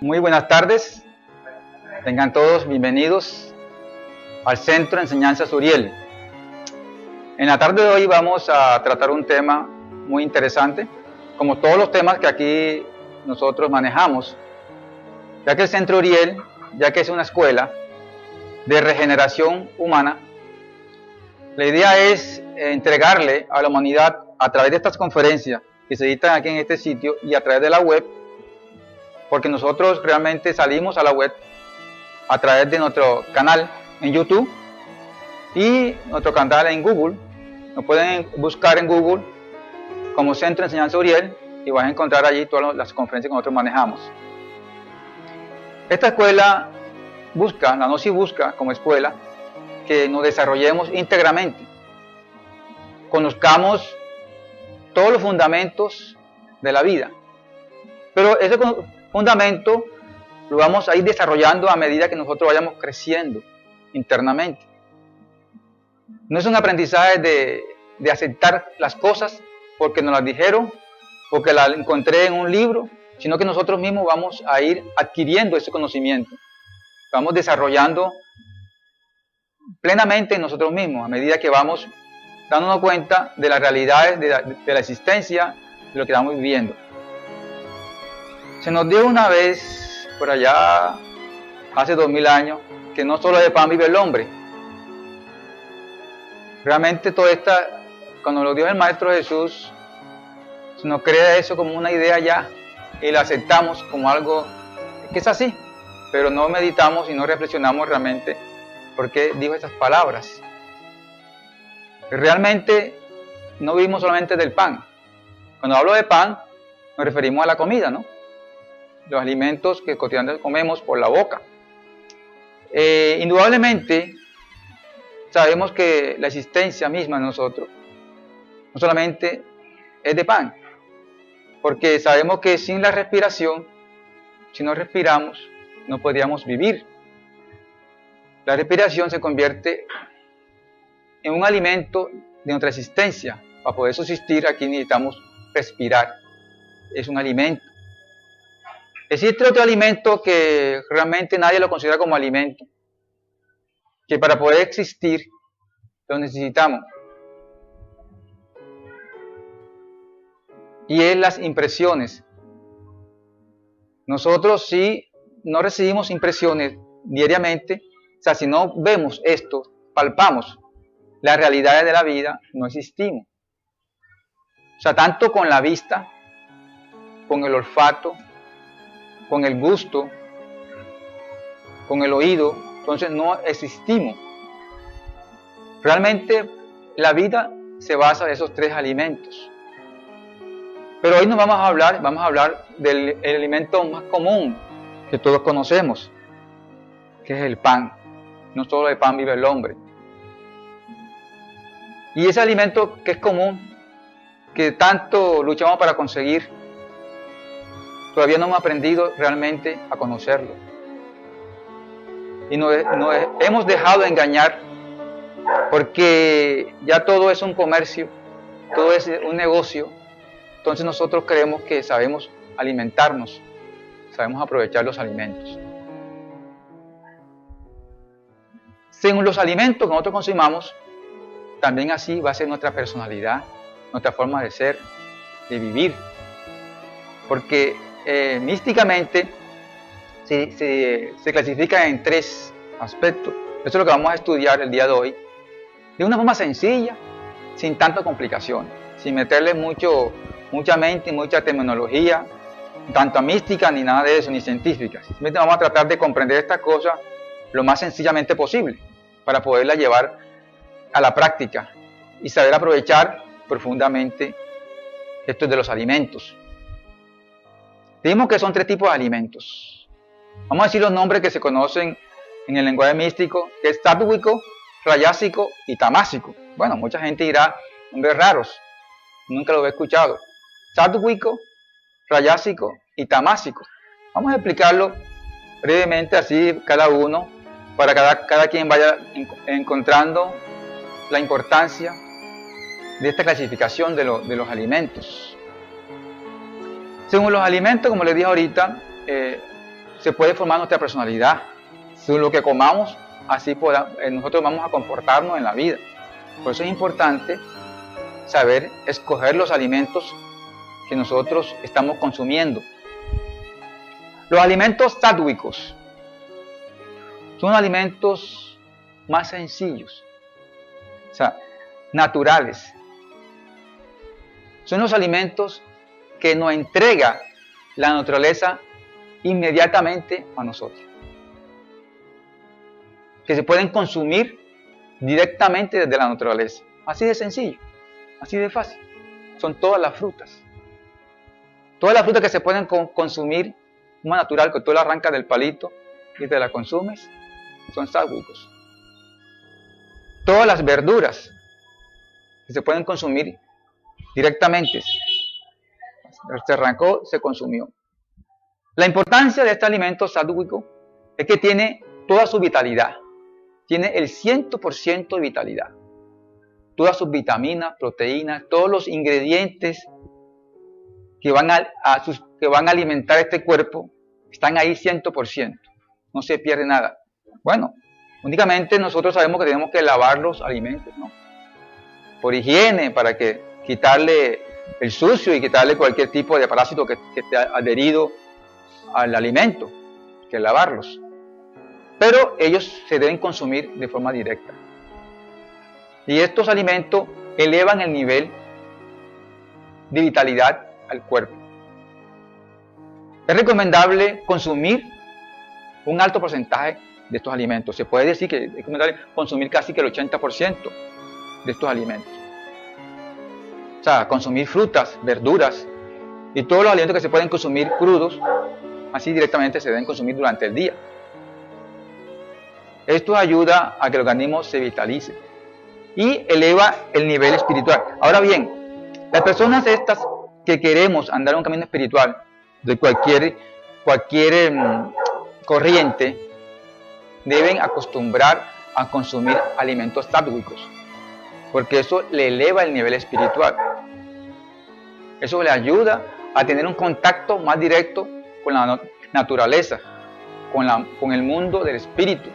Muy buenas tardes, tengan todos bienvenidos al Centro de Enseñanzas Uriel. En la tarde de hoy vamos a tratar un tema muy interesante, como todos los temas que aquí nosotros manejamos, ya que el Centro Uriel, ya que es una escuela de regeneración humana, la idea es entregarle a la humanidad a través de estas conferencias que se editan aquí en este sitio y a través de la web, porque nosotros realmente salimos a la web a través de nuestro canal en YouTube y nuestro canal en Google. Nos pueden buscar en Google como Centro de Enseñanza Uriel y van a encontrar allí todas las conferencias que nosotros manejamos. Esta escuela busca, la NOSI busca como escuela, que nos desarrollemos íntegramente, conozcamos todos los fundamentos de la vida, pero ese fundamento lo vamos a ir desarrollando a medida que nosotros vayamos creciendo internamente. No es un aprendizaje de aceptar las cosas porque nos las dijeron, porque las encontré en un libro, sino que nosotros mismos vamos a ir adquiriendo ese conocimiento. Vamos desarrollando plenamente en nosotros mismos a medida que vamos dándonos cuenta de las realidades de la existencia, de lo que estamos viviendo. Se nos dio una vez, por allá, hace 2000 años, que no solo de pan vive el hombre. Realmente todo esta, cuando lo dio el Maestro Jesús, se nos crea eso como una idea ya, y la aceptamos como algo que es así, pero no meditamos y no reflexionamos realmente por qué dijo estas palabras. Realmente no vivimos solamente del pan. Cuando hablo de pan, nos referimos a la comida, ¿no? Los alimentos que cotidianamente comemos por la boca. Indudablemente sabemos que la existencia misma de nosotros no solamente es de pan, porque sabemos que sin la respiración, si no respiramos, no podríamos vivir. La respiración se convierte en un alimento de nuestra existencia. Para poder subsistir aquí necesitamos respirar, es un alimento. Existe otro alimento que realmente nadie lo considera como alimento, que para poder existir lo necesitamos. Y es las impresiones. Nosotros si no recibimos impresiones diariamente, o sea, si no vemos esto, palpamos las realidades de la vida, no existimos. O sea, tanto con la vista, con el olfato, con el gusto, con el oído, entonces no existimos. Realmente la vida se basa en esos tres alimentos. Pero hoy nos vamos a hablar del alimento más común que todos conocemos, que es el pan. No solo de pan vive el hombre. Y ese alimento que es común, que tanto luchamos para conseguir, todavía no hemos aprendido realmente a conocerlo. Y nos hemos dejado de engañar porque ya todo es un comercio, todo es un negocio. Entonces nosotros creemos que sabemos alimentarnos, sabemos aprovechar los alimentos. Según los alimentos que nosotros consumamos, también así va a ser nuestra personalidad, nuestra forma de ser, de vivir. Porque místicamente se clasifica en tres aspectos. Eso es lo que vamos a estudiar el día de hoy, de una forma sencilla, sin tanta complicación, sin meterle mucha mente y mucha terminología, tanto mística ni nada de eso, ni científica. Simplemente vamos a tratar de comprender estas cosas lo más sencillamente posible, para poderla llevar a la práctica y saber aprovechar profundamente esto de los alimentos. Dijimos que son tres tipos de alimentos. Vamos a decir los nombres que se conocen en el lenguaje místico, que es sátvico, rayásico y tamásico. Bueno, mucha gente dirá nombres raros, nunca lo he escuchado. Sátvico, rayásico y tamásico. Vamos a explicarlo brevemente, así cada uno, para cada quien vaya encontrando la importancia de esta clasificación de los alimentos. Según los alimentos, como les dije ahorita, se puede formar nuestra personalidad. Según lo que comamos, así nosotros vamos a comportarnos en la vida. Por eso es importante saber escoger los alimentos que nosotros estamos consumiendo. Los alimentos sádvicos son alimentos más sencillos, o sea, naturales. Son los alimentos que nos entrega la naturaleza inmediatamente a nosotros, que se pueden consumir directamente desde la naturaleza. Así de sencillo, así de fácil. Son todas las frutas. Todas las frutas que se pueden consumir más natural, que tú la arrancas del palito y te la consumes, son sádvicos. Todas las verduras que se pueden consumir directamente, se arrancó, se consumió. La importancia de este alimento sádvico es que tiene toda su vitalidad, tiene el 100% de vitalidad. Todas sus vitaminas, proteínas, todos los ingredientes que van a alimentar este cuerpo están ahí 100%, no se pierde nada. Bueno, únicamente nosotros sabemos que tenemos que lavar los alimentos, ¿no? Por higiene, para quitarle el sucio y quitarle cualquier tipo de parásito que esté adherido al alimento, que lavarlos. Pero ellos se deben consumir de forma directa. Y estos alimentos elevan el nivel de vitalidad al cuerpo. Es recomendable consumir un alto porcentaje de estos alimentos. Se puede decir que es recomendable consumir casi que el 80% de estos alimentos. O sea, consumir frutas, verduras y todos los alimentos que se pueden consumir crudos, así directamente se deben consumir durante el día. Esto ayuda a que el organismo se vitalice y eleva el nivel espiritual. Ahora bien, las personas estas que queremos andar un camino espiritual de cualquier corriente, deben acostumbrar a consumir alimentos sádvicos, porque eso le eleva el nivel espiritual. Eso le ayuda a tener un contacto más directo con la naturaleza, con el mundo del espíritu.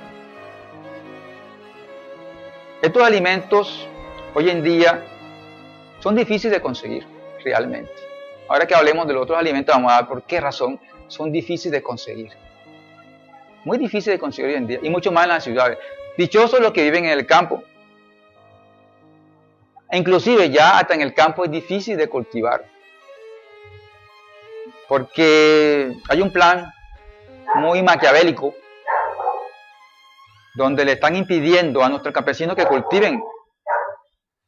Estos alimentos hoy en día son difíciles de conseguir realmente. Ahora que hablemos de los otros alimentos, vamos a ver por qué razón son difíciles de conseguir. Muy difíciles de conseguir hoy en día, y mucho más en las ciudades. Dichosos los que viven en el campo. E inclusive ya hasta en el campo es difícil de cultivar. Porque hay un plan muy maquiavélico donde le están impidiendo a nuestros campesinos que cultiven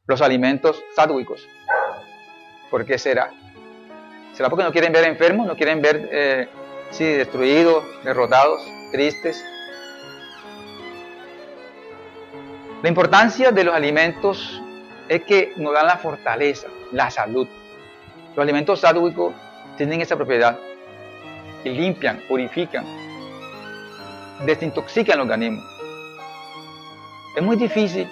los alimentos sádvicos. ¿Por qué será? ¿Será porque no quieren ver enfermos? ¿No quieren ver destruidos, derrotados, tristes? La importancia de los alimentos es que nos dan la fortaleza, la salud. Los alimentos sádvicos tienen esa propiedad, que limpian, purifican, desintoxican el organismo. Es muy difícil,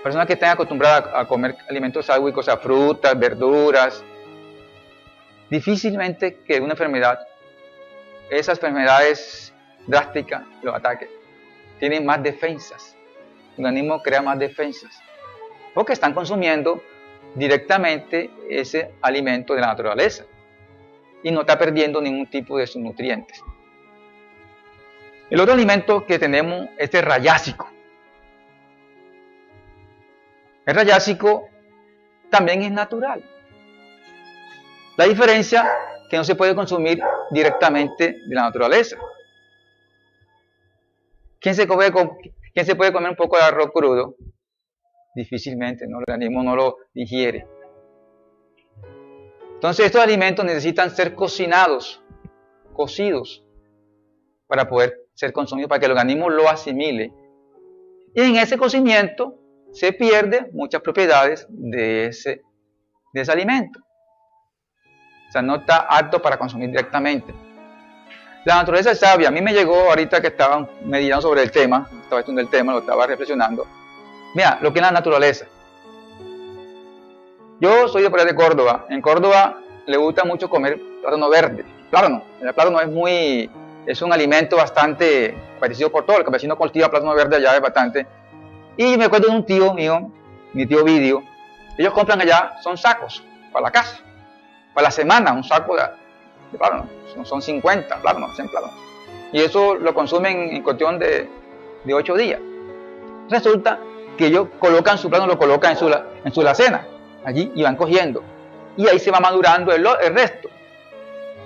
personas que estén acostumbradas a comer alimentos sádvicos, o sea, frutas, verduras, difícilmente que una enfermedad, esas enfermedades drásticas, los ataquen. Tienen más defensas, el organismo crea más defensas, porque están consumiendo directamente ese alimento de la naturaleza y no está perdiendo ningún tipo de sus nutrientes. El otro alimento que tenemos es el rayásico. El rayásico también es natural. La diferencia es que no se puede consumir directamente de la naturaleza. ¿Quién se puede comer un poco de arroz crudo? Difícilmente, ¿no? El organismo no lo digiere. Entonces estos alimentos necesitan ser cocidos, para poder ser consumidos, para que el organismo lo asimile. Y en ese cocimiento se pierden muchas propiedades de ese alimento. O sea, no está apto para consumir directamente. La naturaleza es sabia. A mí me llegó ahorita que estaba meditando sobre el tema, estaba estudiando el tema, lo estaba reflexionando. Mira, lo que es la naturaleza. Yo soy de por allá de Córdoba. En Córdoba le gusta mucho comer plátano verde. Plátano. El plátano es muy es un alimento bastante parecido por todo. El campesino cultiva plátano verde allá, es bastante. Y me acuerdo de un tío mío, mi tío Vidio, ellos compran allá, son sacos para la casa, para la semana, un saco de plátano, son 50 plátanos, 100 plátanos. Y eso lo consumen en cuestión de 8 días. Resulta que ellos colocan su plátano, lo colocan en su alacena, allí, y van cogiendo. Y ahí se va madurando el resto.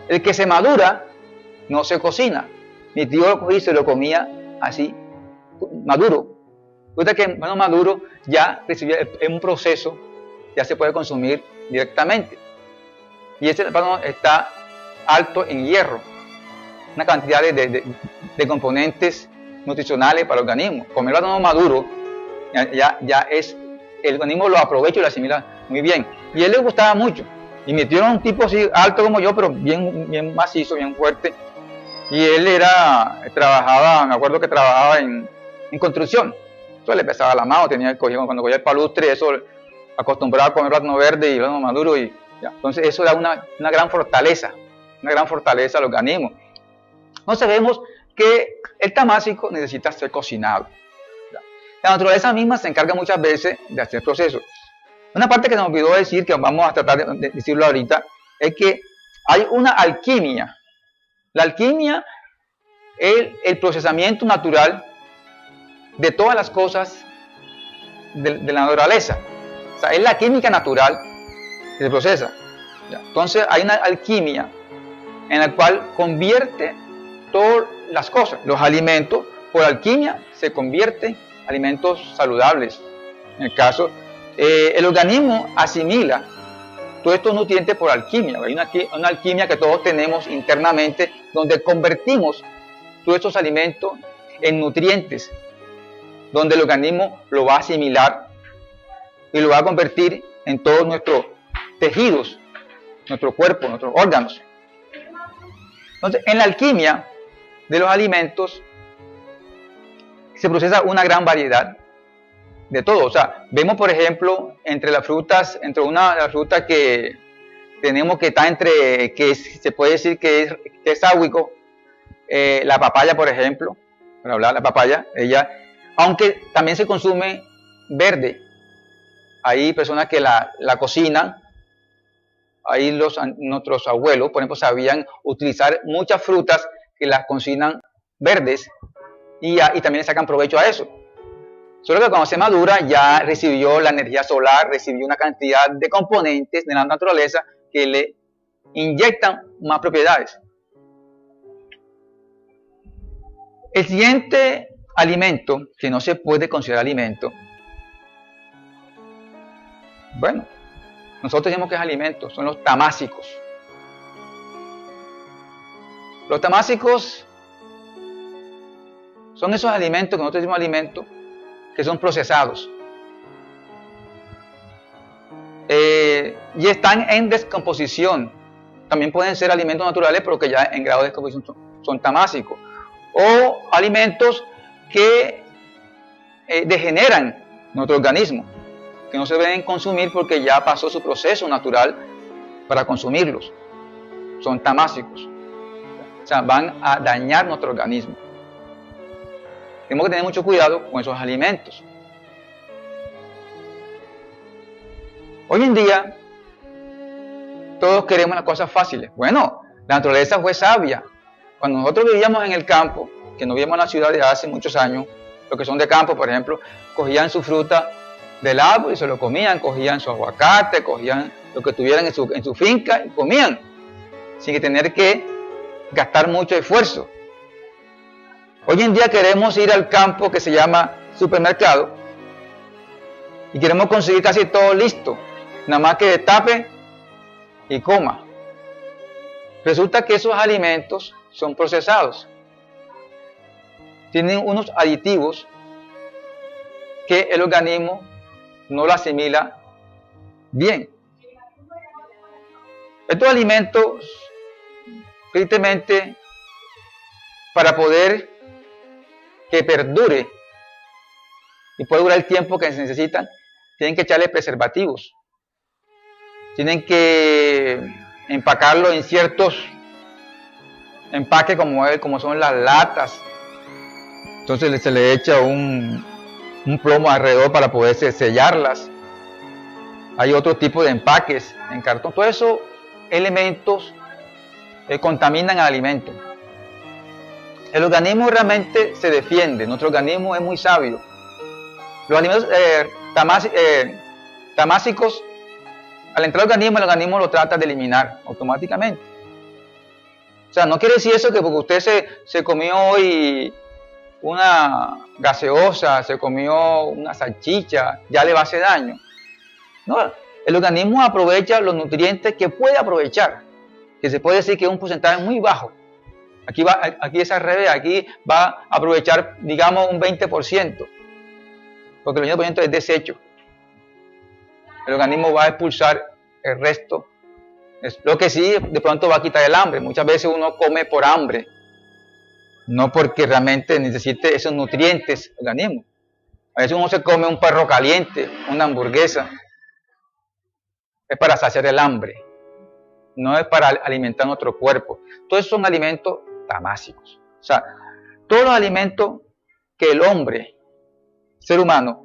El que se madura no se cocina. Mi tío lo cogía y se lo comía así, maduro. Resulta que bueno, maduro ya recibía un proceso, ya se puede consumir directamente. Y este plátano está alto en hierro, una cantidad de componentes nutricionales para el organismo. Comer plátano maduro ya es, el organismo lo aprovecha y lo asimila muy bien. Y a él le gustaba mucho. Y mi tío era un tipo así alto como yo, pero bien macizo, bien fuerte. Y él trabajaba, me acuerdo que trabajaba en construcción. Eso le pesaba la mano, cuando cogía el palustre, eso acostumbraba a comer plátano verde y plátano maduro. Y ya. Entonces eso da una gran fortaleza al organismo. Entonces vemos que el tamásico necesita ser cocinado. La naturaleza misma se encarga muchas veces de hacer procesos. Una parte que se me olvidó decir, que vamos a tratar de decirlo ahorita, es que hay una alquimia. La alquimia es el procesamiento natural de todas las cosas de la naturaleza. O sea, es la química natural que se procesa. Entonces hay una alquimia en la cual convierte todas las cosas. Los alimentos, por alquimia, se convierten en alimentos saludables. En el caso, el organismo asimila todos estos nutrientes por alquimia. Hay una alquimia que todos tenemos internamente, donde convertimos todos estos alimentos en nutrientes, donde el organismo lo va a asimilar y lo va a convertir en todos nuestros tejidos, nuestro cuerpo, nuestros órganos. Entonces, en la alquimia de los alimentos se procesa una gran variedad de todo. O sea, vemos por ejemplo entre las frutas, entre una de las frutas que tenemos que está entre, que se puede decir que es ahuico, la papaya por ejemplo, para hablar de la papaya, aunque también se consume verde. Hay personas que la cocinan. Ahí nuestros abuelos, por ejemplo, sabían utilizar muchas frutas que las cocinan verdes y también le sacan provecho a eso. Solo que cuando se madura ya recibió la energía solar, recibió una cantidad de componentes de la naturaleza que le inyectan más propiedades. El siguiente alimento, que no se puede considerar alimento, bueno, nosotros decimos que es alimento, son los tamásicos. Los tamásicos son esos alimentos que nosotros decimos alimentos, que son procesados. Y están en descomposición. También pueden ser alimentos naturales, pero que ya en grado de descomposición son tamásicos. O alimentos que degeneran nuestro organismo, que no se deben consumir porque ya pasó su proceso natural para consumirlos. Son tamásicos. O sea, van a dañar nuestro organismo. Tenemos que tener mucho cuidado con esos alimentos. Hoy en día, todos queremos las cosas fáciles. Bueno, la naturaleza fue sabia. Cuando nosotros vivíamos en el campo, que no vivíamos en la ciudad desde hace muchos años, los que son de campo, por ejemplo, cogían su fruta del árbol y se lo comían, cogían su aguacate, cogían lo que tuvieran en su finca y comían, sin tener que gastar mucho esfuerzo. Hoy en día queremos ir al campo que se llama supermercado y queremos conseguir casi todo listo, nada más que destape y coma. Resulta que esos alimentos son procesados, tienen unos aditivos que el organismo no lo asimila bien. Estos alimentos, tristemente, para poder que perdure y pueda durar el tiempo que se necesitan, tienen que echarle preservativos. Tienen que empacarlo en ciertos empaque como son las latas. Entonces se le echa un plomo alrededor para poder sellarlas. Hay otro tipo de empaques en cartón. Todos esos elementos contaminan el alimento. El organismo realmente se defiende. Nuestro organismo es muy sabio. Los alimentos tamásicos, al entrar al organismo, el organismo lo trata de eliminar automáticamente. O sea, no quiere decir eso que porque usted se comió hoy una gaseosa, se comió una salchicha, ya le va a hacer daño. No, el organismo aprovecha los nutrientes que puede aprovechar, que se puede decir que es un porcentaje muy bajo. Aquí es al revés, aquí va a aprovechar, digamos, un 20%, porque el 20% es desecho. El organismo va a expulsar el resto. Lo que sí, de pronto va a quitar el hambre. Muchas veces uno come por hambre, no porque realmente necesite esos nutrientes el organismo. A veces uno se come un perro caliente, una hamburguesa, es para saciar el hambre, no es para alimentar nuestro cuerpo. Todos son alimentos tamásicos. O sea, todos los alimentos que el hombre, ser humano,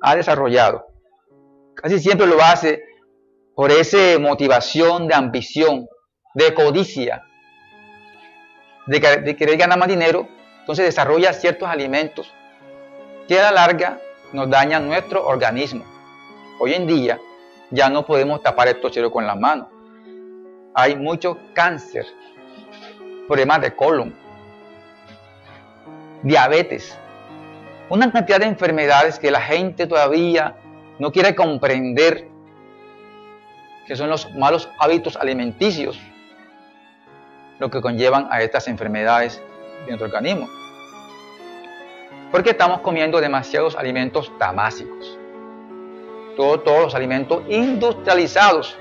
ha desarrollado, casi siempre lo hace por esa motivación de ambición, de codicia, de querer ganar más dinero. Entonces desarrolla ciertos alimentos que a la larga nos dañan nuestro organismo. Hoy en día ya no podemos tapar el tochero con las manos. Hay mucho cáncer, problemas de colon, diabetes, una cantidad de enfermedades que la gente todavía no quiere comprender, que son los malos hábitos alimenticios lo que conllevan a estas enfermedades de nuestro organismo. Porque estamos comiendo demasiados alimentos tamásicos. Todos los alimentos industrializados.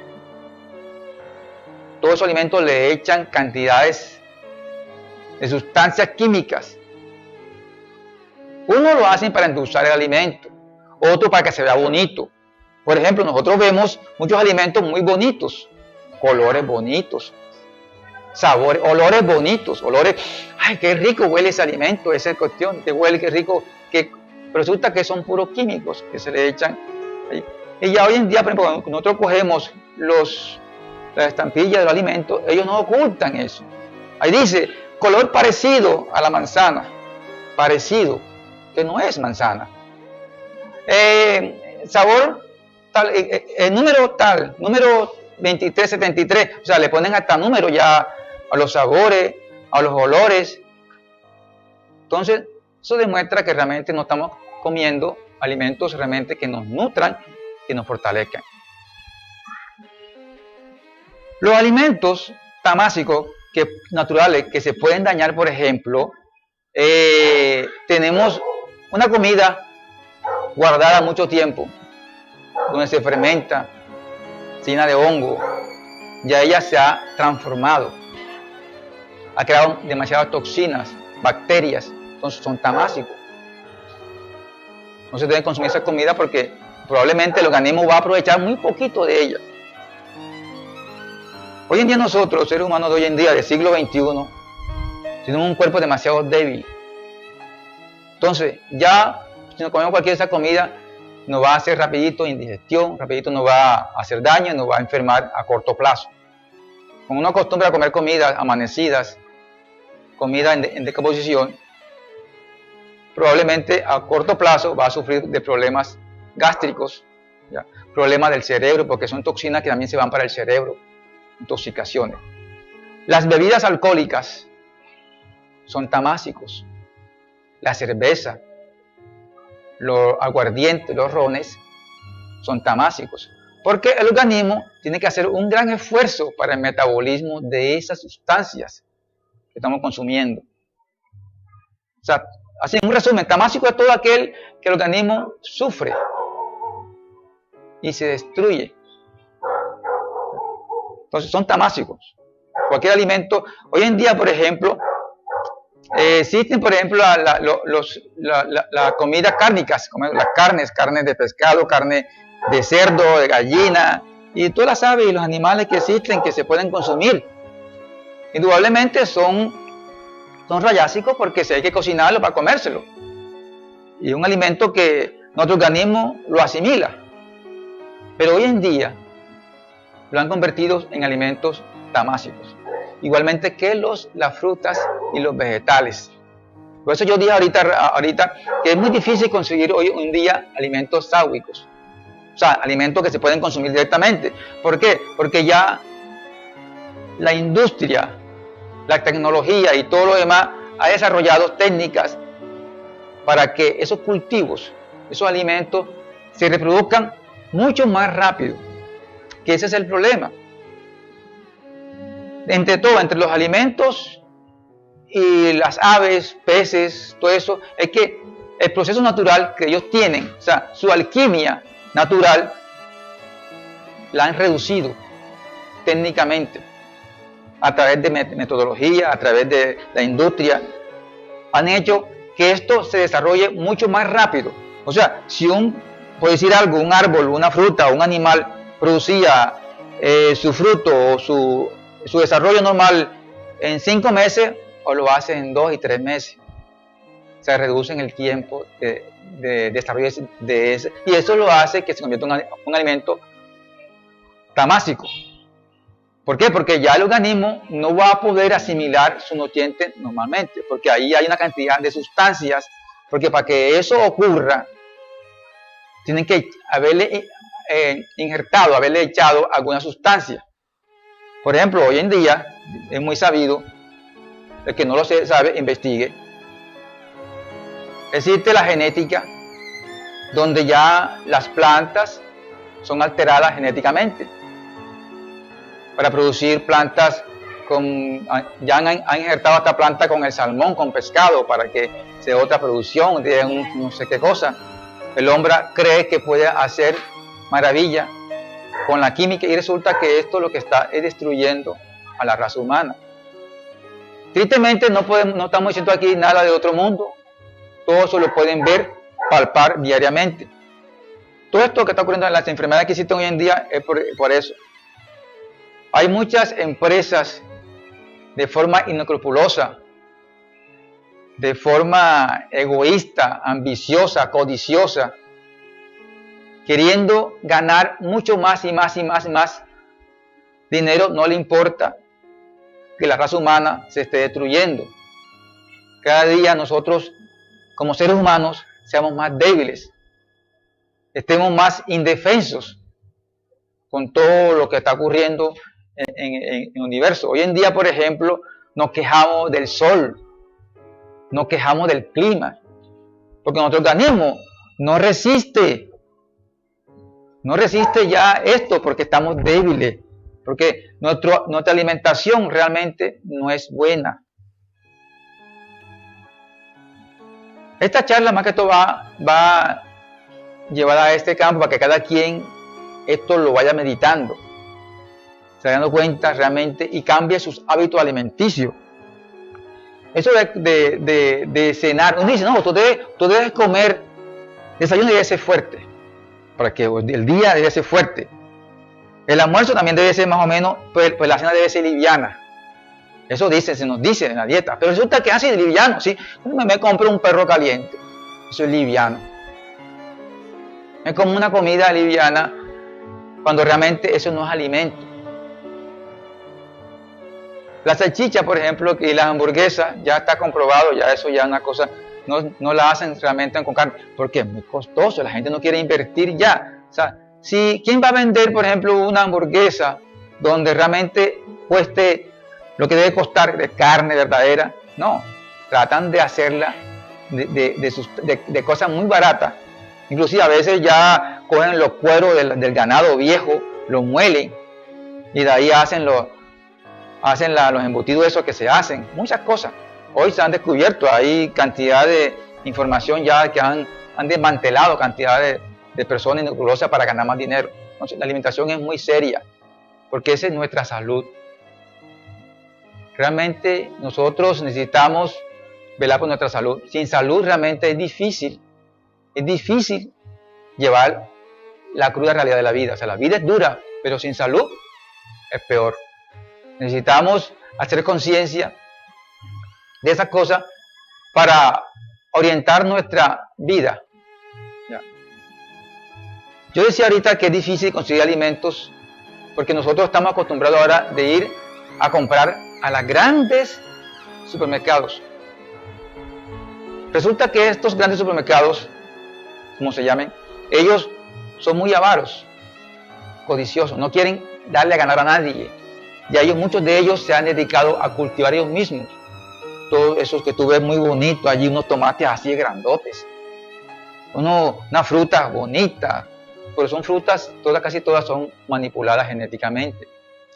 Todos esos alimentos le echan cantidades de sustancias químicas. Uno lo hacen para endulzar el alimento, otro para que se vea bonito. Por ejemplo, nosotros vemos muchos alimentos muy bonitos, colores bonitos, sabores, olores bonitos, olores, ay, qué rico huele ese alimento, esa cuestión, que huele, qué rico, pero resulta que son puros químicos que se le echan ahí. Y ya hoy en día, por ejemplo, cuando nosotros cogemos las estampillas de los alimentos, ellos no ocultan eso. Ahí dice, color parecido a la manzana, parecido, que no es manzana. Sabor tal, número 2373, o sea, le ponen hasta número ya a los sabores, a los olores. Entonces, eso demuestra que realmente no estamos comiendo alimentos realmente que nos nutran, que nos fortalezcan. Los alimentos tamásicos naturales que se pueden dañar, por ejemplo, tenemos una comida guardada mucho tiempo, donde se fermenta, se llena de hongo, ya ella se ha transformado, ha creado demasiadas toxinas, bacterias, entonces son tamásicos. No se deben consumir esa comida porque probablemente el organismo va a aprovechar muy poquito de ella. Hoy en día nosotros, los seres humanos de hoy en día, del siglo XXI, tenemos un cuerpo demasiado débil. Entonces, ya si nos comemos cualquier de esa comida, nos va a hacer rapidito indigestión, rapidito nos va a hacer daño, nos va a enfermar a corto plazo. Como uno acostumbra a comer comidas amanecidas, comida en decomposición, probablemente a corto plazo va a sufrir de problemas gástricos, ¿ya? Problemas del cerebro, porque son toxinas que también se van para el cerebro, intoxicaciones. Las bebidas alcohólicas son tamásicos. La cerveza, los aguardientes, los rones son tamásicos, porque el organismo tiene que hacer un gran esfuerzo para el metabolismo de esas sustancias que estamos consumiendo. O sea, así en un resumen, tamásico es todo aquel que el organismo sufre y se destruye. Entonces son tamásicos. Cualquier alimento, hoy en día, por ejemplo, existen, por ejemplo, las comidas cárnicas, como las carnes de pescado, carne de cerdo, de gallina, y todas las aves y los animales que existen que se pueden consumir. indudablemente son rayásicos porque si hay que cocinarlo para comérselo. Y es un alimento que nuestro organismo lo asimila. Pero hoy en día lo han convertido en alimentos tamásicos. Igualmente que las frutas y los vegetales. Por eso yo dije ahorita que es muy difícil conseguir hoy en día alimentos sáuicos. O sea, alimentos que se pueden consumir directamente. ¿Por qué? Porque ya la industria, la tecnología y todo lo demás ha desarrollado técnicas para que esos cultivos, esos alimentos, se reproduzcan mucho más rápido. Que ese es el problema. Entre los alimentos y las aves, peces, todo eso, es que el proceso natural que ellos tienen, o sea, su alquimia natural, la han reducido técnicamente a través de metodología, a través de la industria, han hecho que esto se desarrolle mucho más rápido. O sea, si por decir algo, un árbol, una fruta o un animal producía su fruto o su desarrollo normal en 5 meses, o lo hace en 2 y 3 meses. Se reduce en el tiempo de desarrollo de ese, y eso lo hace que se convierta en un alimento tamásico. ¿Por qué? Porque ya el organismo no va a poder asimilar sus nutrientes normalmente, porque ahí hay una cantidad de sustancias, porque para que eso ocurra, tienen que haberle injertado, haberle echado alguna sustancia. Por ejemplo, hoy en día es muy sabido, el que no lo sabe, investigue. Existe la genética, donde ya las plantas son alteradas genéticamente para producir plantas ya han injertado esta planta con el salmón, con pescado, para que sea otra producción de no sé qué cosa. El hombre cree que puede hacer maravilla con la química y resulta que esto lo que está es destruyendo a la raza humana. Tristemente no estamos diciendo aquí nada de otro mundo. Todo eso lo pueden ver, palpar diariamente. Todo esto que está ocurriendo en las enfermedades que existen hoy en día es por eso. Hay muchas empresas de forma inescrupulosa, de forma egoísta, ambiciosa, codiciosa, queriendo ganar mucho más y más y más y más dinero. No le importa que la raza humana se esté destruyendo. Cada día nosotros, como seres humanos, seamos más débiles, estemos más indefensos con todo lo que está ocurriendo en el universo. Hoy en día, por ejemplo, nos quejamos del sol, nos quejamos del clima, porque nuestro organismo no resiste ya esto, porque estamos débiles, porque nuestra alimentación realmente no es buena. Esta charla más que todo va llevada a este campo para que cada quien esto lo vaya meditando, se dando cuenta realmente y cambie sus hábitos alimenticios. Eso de cenar, uno dice, no, tú debes comer, desayuno debe ser fuerte, para que el día debe ser fuerte. El almuerzo también debe ser más o menos, pues la cena debe ser liviana. Eso se nos dice en la dieta, pero resulta que hace liviano, ¿sí? Me compro un perro caliente, eso es liviano. Es como una comida liviana, cuando realmente eso no es alimento. La salchicha, por ejemplo, y las hamburguesas, ya está comprobado, ya eso ya es una cosa, no la hacen realmente con carne, porque es muy costoso, la gente no quiere invertir ya. O sea, ¿quién va a vender, por ejemplo, una hamburguesa donde realmente cueste lo que debe costar de carne verdadera? No, tratan de hacerla de cosas muy baratas. Inclusive a veces ya cogen los cueros del ganado viejo, los muelen y de ahí hacen los embutidos esos que se hacen, muchas cosas. Hoy se han descubierto, hay cantidad de información ya que han desmantelado cantidad de personas inescrupulosas para ganar más dinero. Entonces la alimentación es muy seria, porque esa es nuestra salud. Realmente nosotros necesitamos velar por nuestra salud. Sin salud realmente es difícil llevar la cruda realidad de la vida. O sea, la vida es dura, pero sin salud es peor. Necesitamos hacer conciencia de esas cosas para orientar nuestra vida. ¿Ya? Yo decía ahorita que es difícil conseguir alimentos porque nosotros estamos acostumbrados ahora de ir a comprar a los grandes supermercados. Resulta que estos grandes supermercados, como se llamen, ellos son muy avaros, codiciosos, no quieren darle a ganar a nadie. Y muchos de ellos se han dedicado a cultivar ellos mismos. Todos esos que tú ves muy bonitos, allí unos tomates así grandotes, una fruta bonita, pero son frutas, casi todas son manipuladas genéticamente.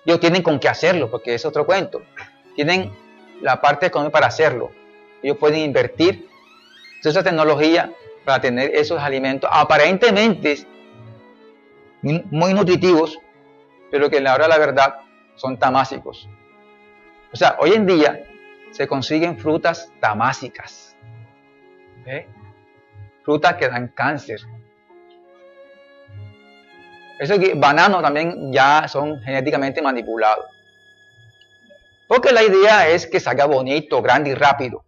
Ellos tienen con qué hacerlo, porque es otro cuento. Tienen la parte económica para hacerlo. Ellos pueden invertir esa tecnología para tener esos alimentos aparentemente muy nutritivos, pero que en la hora de la verdad son tamásicos. O sea, hoy en día se consiguen frutas tamásicas, frutas que dan cáncer. Esos bananos también ya son genéticamente manipulados. Porque la idea es que salga bonito, grande y rápido.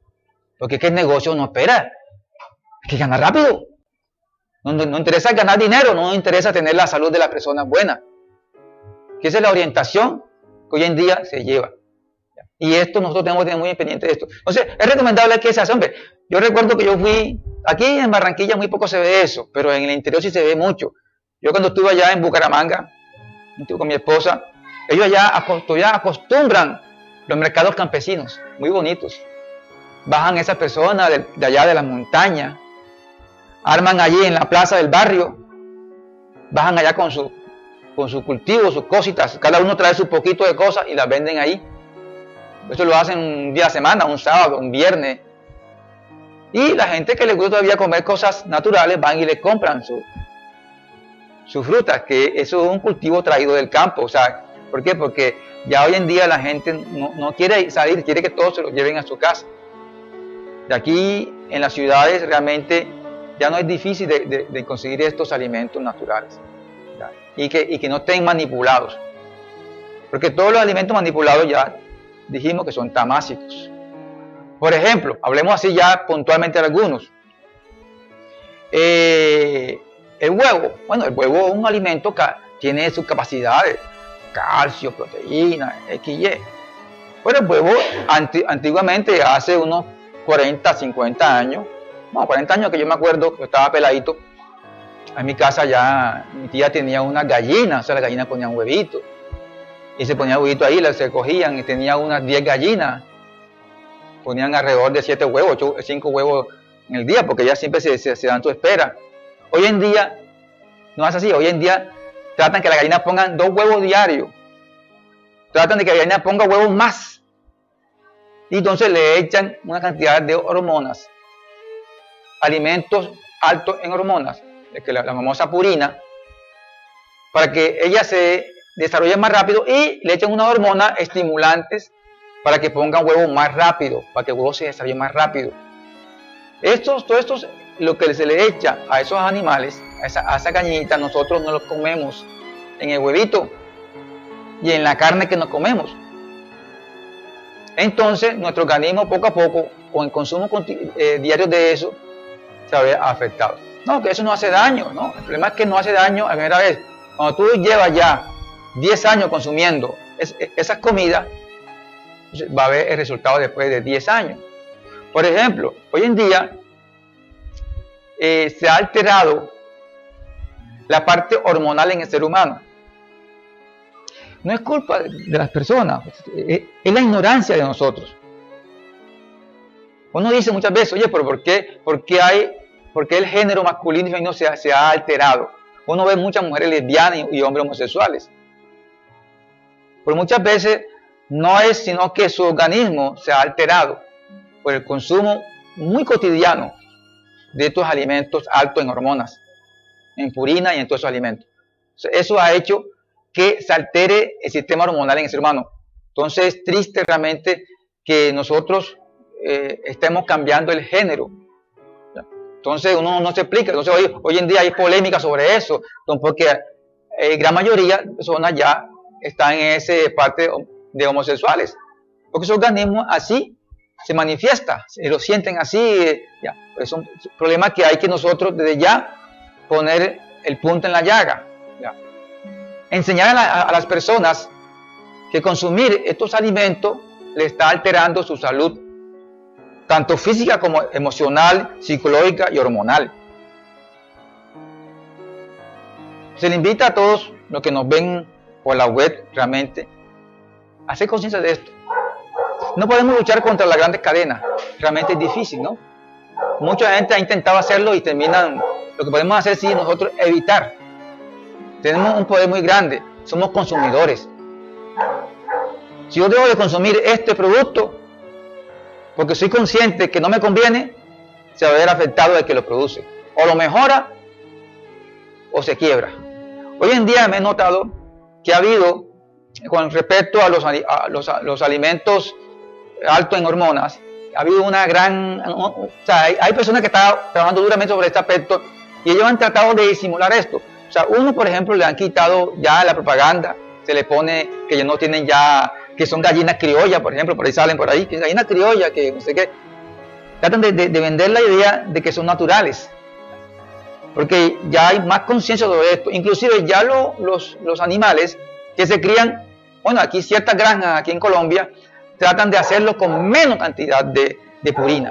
Porque es que el negocio no espera. Hay que ganar rápido. No interesa ganar dinero, no interesa tener la salud de las personas buena. Que esa es la orientación que hoy en día se lleva. Y esto nosotros tenemos que tener muy pendiente de esto. Entonces, es recomendable que se hace, hombre. Yo recuerdo que yo fui, aquí en Barranquilla muy poco se ve eso, pero en el interior sí se ve mucho. Yo cuando estuve allá en Bucaramanga, estuve con mi esposa, ellos allá acostumbran los mercados campesinos, muy bonitos. Bajan esas personas de allá de la montaña, arman allí en la plaza del barrio, bajan allá con su cultivo, sus cositas, cada uno trae su poquito de cosas y las venden ahí. Eso lo hacen un día a semana, un sábado, un viernes. Y la gente que le gusta todavía comer cosas naturales van y le compran sus frutas, que eso es un cultivo traído del campo. O sea, ¿por qué? Porque ya hoy en día la gente no quiere salir, quiere que todos se lo lleven a su casa. De aquí en las ciudades realmente ya no es difícil de conseguir estos alimentos naturales, ¿ya? Y que no estén manipulados. Porque todos los alimentos manipulados ya dijimos que son tamásicos. Por ejemplo, hablemos así ya puntualmente de algunos. El huevo. Bueno, el huevo es un alimento que tiene sus capacidades. Calcio, proteína, XY. Pero el huevo antiguamente, hace unos 40, 50 años, no, 40 años que yo me acuerdo, que estaba peladito, en mi casa ya mi tía tenía unas gallinas, o sea, las gallinas ponían huevitos. Y se ponía huevito ahí, se cogían y tenía unas 10 gallinas. Ponían alrededor de 7 huevos, 5 huevos en el día, porque ya siempre se dan su espera. Hoy en día, no es así, hoy en día tratan que las gallinas pongan 2 huevos diarios. Tratan de que la gallina ponga huevos más. Y entonces le echan una cantidad de hormonas, alimentos altos en hormonas, la famosa purina, para que ella se desarrolle más rápido, y le echan unas hormonas estimulantes para que pongan huevos más rápido, para que el huevo se desarrolle más rápido. Todo esto, lo que se le echa a esos animales, a esa gallinita, nosotros no lo comemos en el huevito y en la carne que nos comemos. Entonces, nuestro organismo poco a poco, con el consumo diario de eso, se ve afectado. No, que eso no hace daño, ¿no? El problema es que no hace daño a la primera vez. Cuando tú llevas ya 10 años consumiendo esas comidas, va a haber el resultado después de 10 años. Por ejemplo, hoy en día se ha alterado la parte hormonal en el ser humano. No es culpa de las personas, es la ignorancia de nosotros. Uno dice muchas veces, oye, pero ¿por qué el género masculino y femenino se ha alterado? Uno ve muchas mujeres lesbianas y hombres homosexuales. Pero muchas veces no es sino que su organismo se ha alterado por el consumo muy cotidiano de estos alimentos altos en hormonas, en purina y en todos esos alimentos. Eso ha hecho que se altere el sistema hormonal en el ser humano. Entonces es triste realmente que nosotros estemos cambiando el género. Entonces uno no se explica. Entonces hoy en día hay polémica sobre eso, porque gran mayoría de personas ya están en esa parte de homosexuales, porque su organismo así se manifiesta, lo sienten así, ya. Es un problema que hay que nosotros desde ya poner el punto en la llaga, ya. Enseñar a las personas que consumir estos alimentos le está alterando su salud, tanto física como emocional, psicológica y hormonal. Se le invita a todos los que nos ven por la web realmente a hacer conciencia de esto. No podemos luchar contra las grandes cadenas, realmente es difícil, ¿no? Mucha gente ha intentado hacerlo y terminan. Lo que podemos hacer sí nosotros evitar. Tenemos un poder muy grande, somos consumidores. Si yo dejo de consumir este producto porque soy consciente que no me conviene, se va a ver afectado el que lo produce. O lo mejora o se quiebra. Hoy en día me he notado que ha habido, con respecto a los alimentos altos en hormonas, ha habido una gran... O sea, hay personas que están trabajando duramente sobre este aspecto y ellos han tratado de disimular esto. O sea, uno, por ejemplo, le han quitado ya la propaganda, se le pone que ya no tienen ya, que son gallinas criollas, por ejemplo, por ahí salen por ahí, que es gallina criolla, que no sé qué. Tratan de vender la idea de que son naturales, porque ya hay más conciencia sobre esto. Inclusive ya los animales que se crían, bueno, aquí ciertas granjas aquí en Colombia tratan de hacerlo con menos cantidad de purina.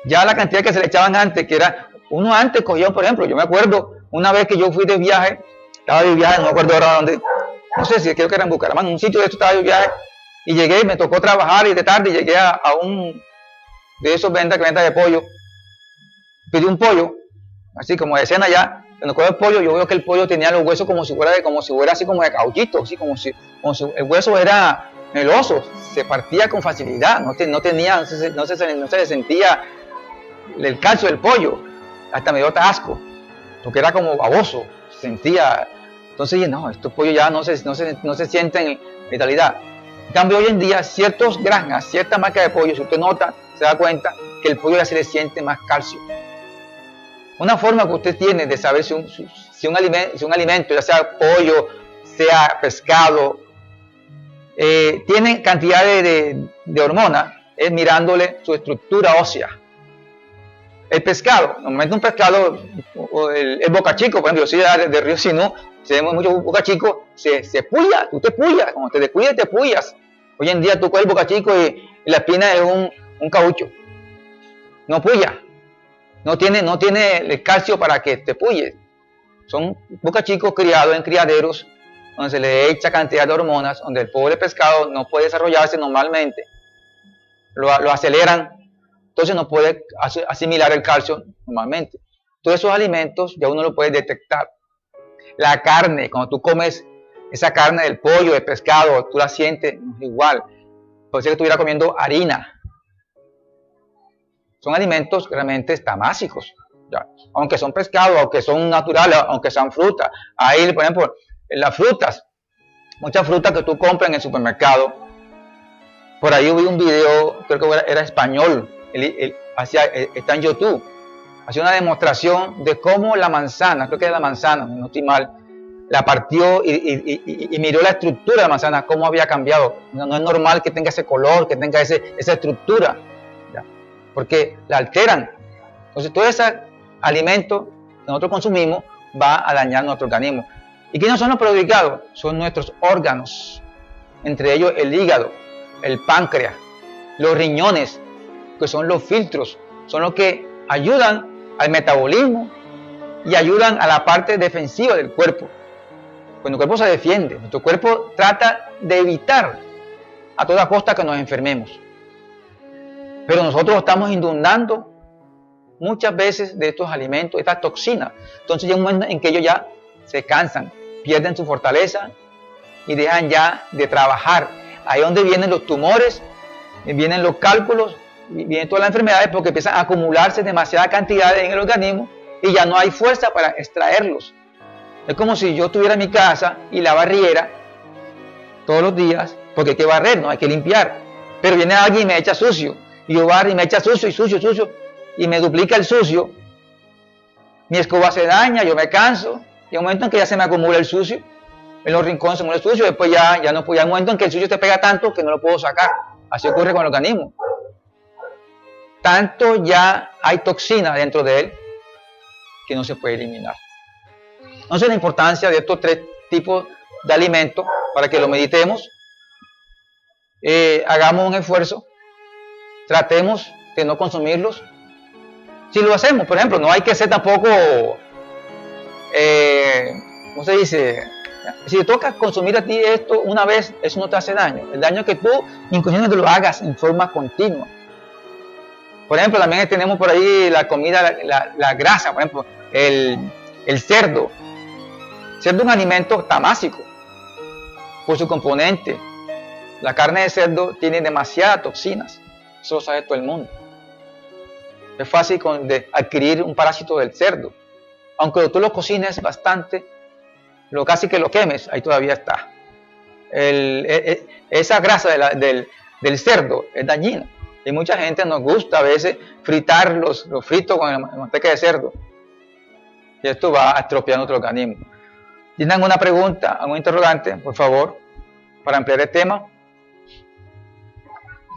Ya la cantidad que se le echaban antes, que era, uno antes cogía, por ejemplo, yo me acuerdo una vez que yo fui de viaje, estaba de viaje, no me acuerdo ahora dónde, no sé si creo que era en Bucaramanga, un sitio de esto estaba de viaje, y llegué, me tocó trabajar y de tarde llegué a un de esos ventas de pollo, pedí un pollo, así como de cena ya, cuando coge el pollo, yo veo que el pollo tenía los huesos como si fuera así como de cauchito, así como si el hueso era meloso, se partía con facilidad, no se sentía el calcio del pollo, hasta me dio asco, porque era como baboso, sentía. Entonces dije, no, estos pollos ya no se sienten vitalidad. En cambio, hoy en día, ciertas granjas, cierta marca de pollo, si usted nota, se da cuenta que el pollo ya se le siente más calcio. Una forma que usted tiene de saber si un alimento, ya sea pollo, sea pescado, tiene cantidad de hormonas, es mirándole su estructura ósea. El pescado, normalmente un pescado, el bocachico, por ejemplo, yo soy de Río Sinú, se ve mucho bocachico, se puya, tú te puyas, como te descuides te puyas. Hoy en día tú coges el bocachico y la espina es un caucho, no puya, no tiene el calcio para que te puyes. Son bocachicos criados en criaderos, donde se le echa cantidad de hormonas, donde el pobre pescado no puede desarrollarse normalmente, lo aceleran, entonces no puede asimilar el calcio normalmente. Todos esos alimentos ya uno lo puede detectar. La carne, cuando tú comes esa carne del pollo, del pescado, tú la sientes igual, puede ser que estuviera comiendo harina. Son alimentos realmente estamásicos, ya. Aunque son pescados, aunque son naturales, aunque sean frutas. Ahí, por ejemplo, las frutas, muchas frutas que tú compras en el supermercado. Por ahí vi un video, creo que era español, está en YouTube, hacía una demostración de cómo la manzana, creo que era la manzana, no estoy mal, la partió y miró la estructura de la manzana, cómo había cambiado. No es normal que tenga ese color, que tenga esa estructura, ¿ya? Porque la alteran. Entonces todo ese alimento que nosotros consumimos va a dañar nuestro organismo. ¿Y quiénes son los perjudicados? Son nuestros órganos, entre ellos el hígado, el páncreas, los riñones, que son los filtros, son los que ayudan al metabolismo y ayudan a la parte defensiva del cuerpo. Cuando el cuerpo se defiende, nuestro cuerpo trata de evitar a toda costa que nos enfermemos. Pero nosotros estamos inundando muchas veces de estos alimentos, estas toxinas. Entonces llega un momento en que ellos ya se cansan, pierden su fortaleza y dejan ya de trabajar. Ahí es donde vienen los tumores, vienen los cálculos, vienen todas las enfermedades, porque empiezan a acumularse demasiada cantidad en el organismo y ya no hay fuerza para extraerlos. Es como si yo tuviera mi casa y la barriera todos los días, porque hay que barrer, no hay que limpiar. Pero viene alguien y me echa sucio, y yo barro y me echa sucio, y me duplica el sucio. Mi escoba se daña, yo me canso, y hay un momento en que ya se me acumula el sucio en los rincones se muere sucio, después ya no puede, hay un momento en que el sucio te pega tanto que no lo puedo sacar. Así ocurre con el organismo. Tanto ya hay toxina dentro de él que no se puede eliminar. Entonces la importancia de estos 3 tipos de alimentos, para que lo meditemos, hagamos un esfuerzo, tratemos de no consumirlos. Si lo hacemos, por ejemplo, no hay que ser tampoco, ¿cómo se dice? Si te toca consumir a ti esto una vez, eso no te hace daño. El daño es que tú inconscientemente lo hagas en forma continua. Por ejemplo, también tenemos por ahí la comida, la grasa, por ejemplo, el cerdo. El cerdo es un alimento tamásico por su componente. La carne de cerdo tiene demasiadas toxinas. Eso lo sabe todo el mundo. Es fácil de adquirir un parásito del cerdo. Aunque tú lo cocines bastante, casi que lo quemes, ahí todavía está. Esa grasa del cerdo es dañina. Y mucha gente nos gusta a veces fritar los fritos con la manteca de cerdo. Y esto va a estropear nuestro organismo. ¿Tienen alguna pregunta, algún interrogante, por favor, para ampliar el tema?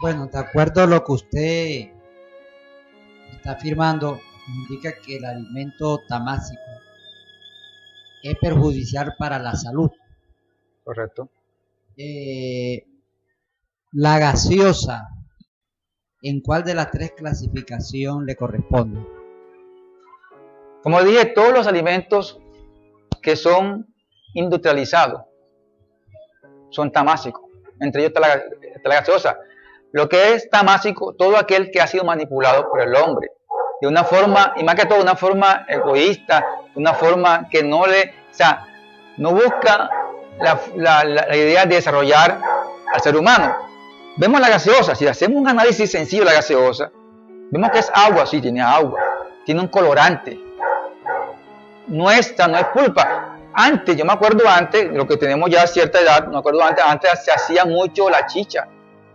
Bueno, de acuerdo a lo que usted está afirmando, indica que el alimento tamásico es perjudicial para la salud. Correcto. La gaseosa, ¿en cuál de las 3 clasificaciones le corresponde? Como dije, todos los alimentos que son industrializados son tamásicos. Entre ellos está la gaseosa. Lo que es tamásico, todo aquel que ha sido manipulado por el hombre. De una forma, y más que todo, de una forma egoísta, de una forma que no busca la idea de desarrollar al ser humano. Vemos la gaseosa, si hacemos un análisis sencillo de la gaseosa, vemos que es agua, sí, tiene agua, tiene un colorante. No es pulpa. Antes, yo me acuerdo antes, lo que tenemos ya a cierta edad, me acuerdo antes se hacía mucho la chicha,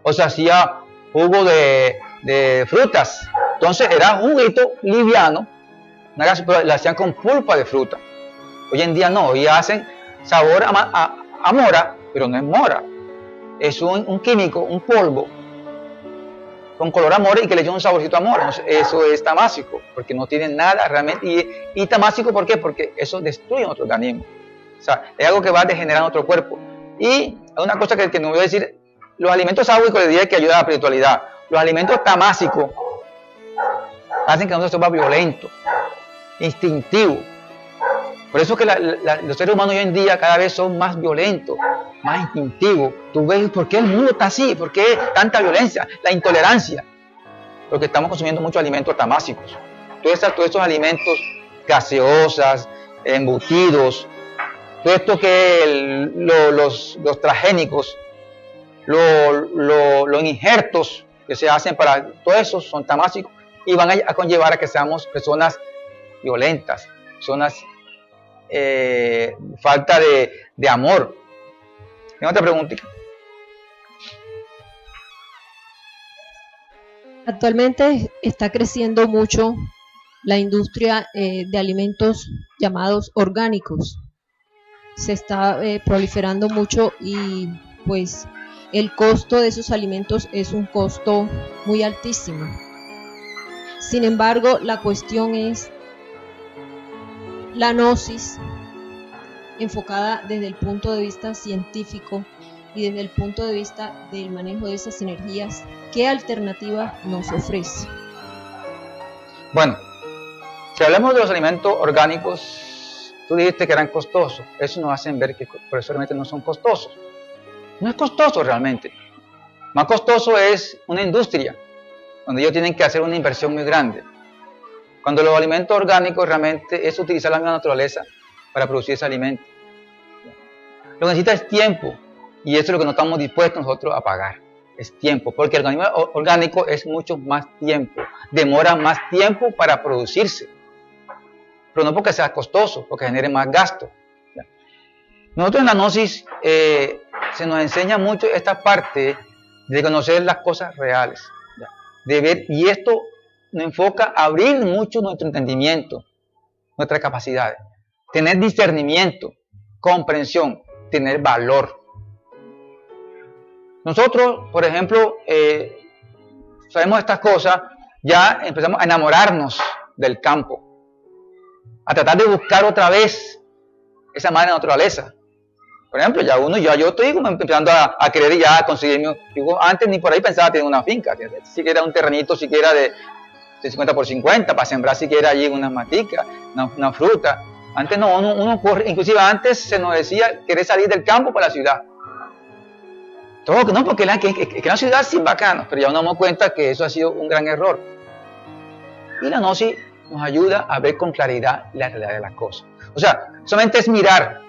o se hacía jugo de frutas. Entonces era un juguito liviano, pero lo hacían con pulpa de fruta. Hoy en día no, hoy hacen sabor a mora, pero no es mora. Es un químico, un polvo, con color a mora y que le echa un saborcito a mora. Entonces, eso es tamásico, porque no tiene nada realmente. Y tamásico, ¿por qué? Porque eso destruye nuestro organismo. O sea, es algo que va a degenerar nuestro cuerpo. Y hay una cosa que no voy a decir, los alimentos áuricos les dije que ayudan a la espiritualidad. Los alimentos tamásicos hacen que nosotros seamos violentos, instintivos. Por eso que los seres humanos hoy en día cada vez son más violentos, más instintivos. Tú ves por qué el mundo está así, por qué tanta violencia, la intolerancia. Porque estamos consumiendo muchos alimentos tamásicos. Todos estos alimentos gaseosas, embutidos, todo esto que los transgénicos, los injertos que se hacen para todo eso son tamásicos y van a conllevar a que seamos personas violentas, personas falta de amor. ¿Tiene otra pregunta? Actualmente está creciendo mucho la industria de alimentos llamados orgánicos. Se está proliferando mucho y pues el costo de esos alimentos es un costo muy altísimo. Sin embargo, la cuestión es la gnosis, enfocada desde el punto de vista científico y desde el punto de vista del manejo de esas energías, ¿qué alternativa nos ofrece? Bueno, si hablamos de los alimentos orgánicos, tú dijiste que eran costosos. Eso nos hace ver que por eso realmente no son costosos. No es costoso realmente. Más costoso es una industria, donde ellos tienen que hacer una inversión muy grande. Cuando los alimentos orgánicos realmente es utilizar la misma naturaleza para producir ese alimento. Lo que necesita es tiempo, y eso es lo que no estamos dispuestos nosotros a pagar. Es tiempo, porque el organismo orgánico es mucho más tiempo, demora más tiempo para producirse. Pero no porque sea costoso, porque genere más gasto. Nosotros en la gnosis se nos enseña mucho esta parte de conocer las cosas reales, de ver, y esto nos enfoca a abrir mucho nuestro entendimiento, nuestras capacidades, tener discernimiento, comprensión. tener valor. Nosotros, por ejemplo, sabemos estas cosas, ya empezamos a enamorarnos del campo, a tratar de buscar otra vez esa madre naturaleza. Por ejemplo, yo estoy como empezando a querer ya conseguir, antes ni por ahí pensaba tener una finca, siquiera un terrenito, siquiera de 50 por 50, para sembrar siquiera allí unas maticas, una fruta. Antes no, uno corre, inclusive antes se nos decía querer salir del campo para la ciudad. Todo no, porque que la ciudad sí es bacano, pero ya nos damos cuenta que eso ha sido un gran error. Y la gnosis nos ayuda a ver con claridad la realidad de las cosas. O sea, solamente es mirar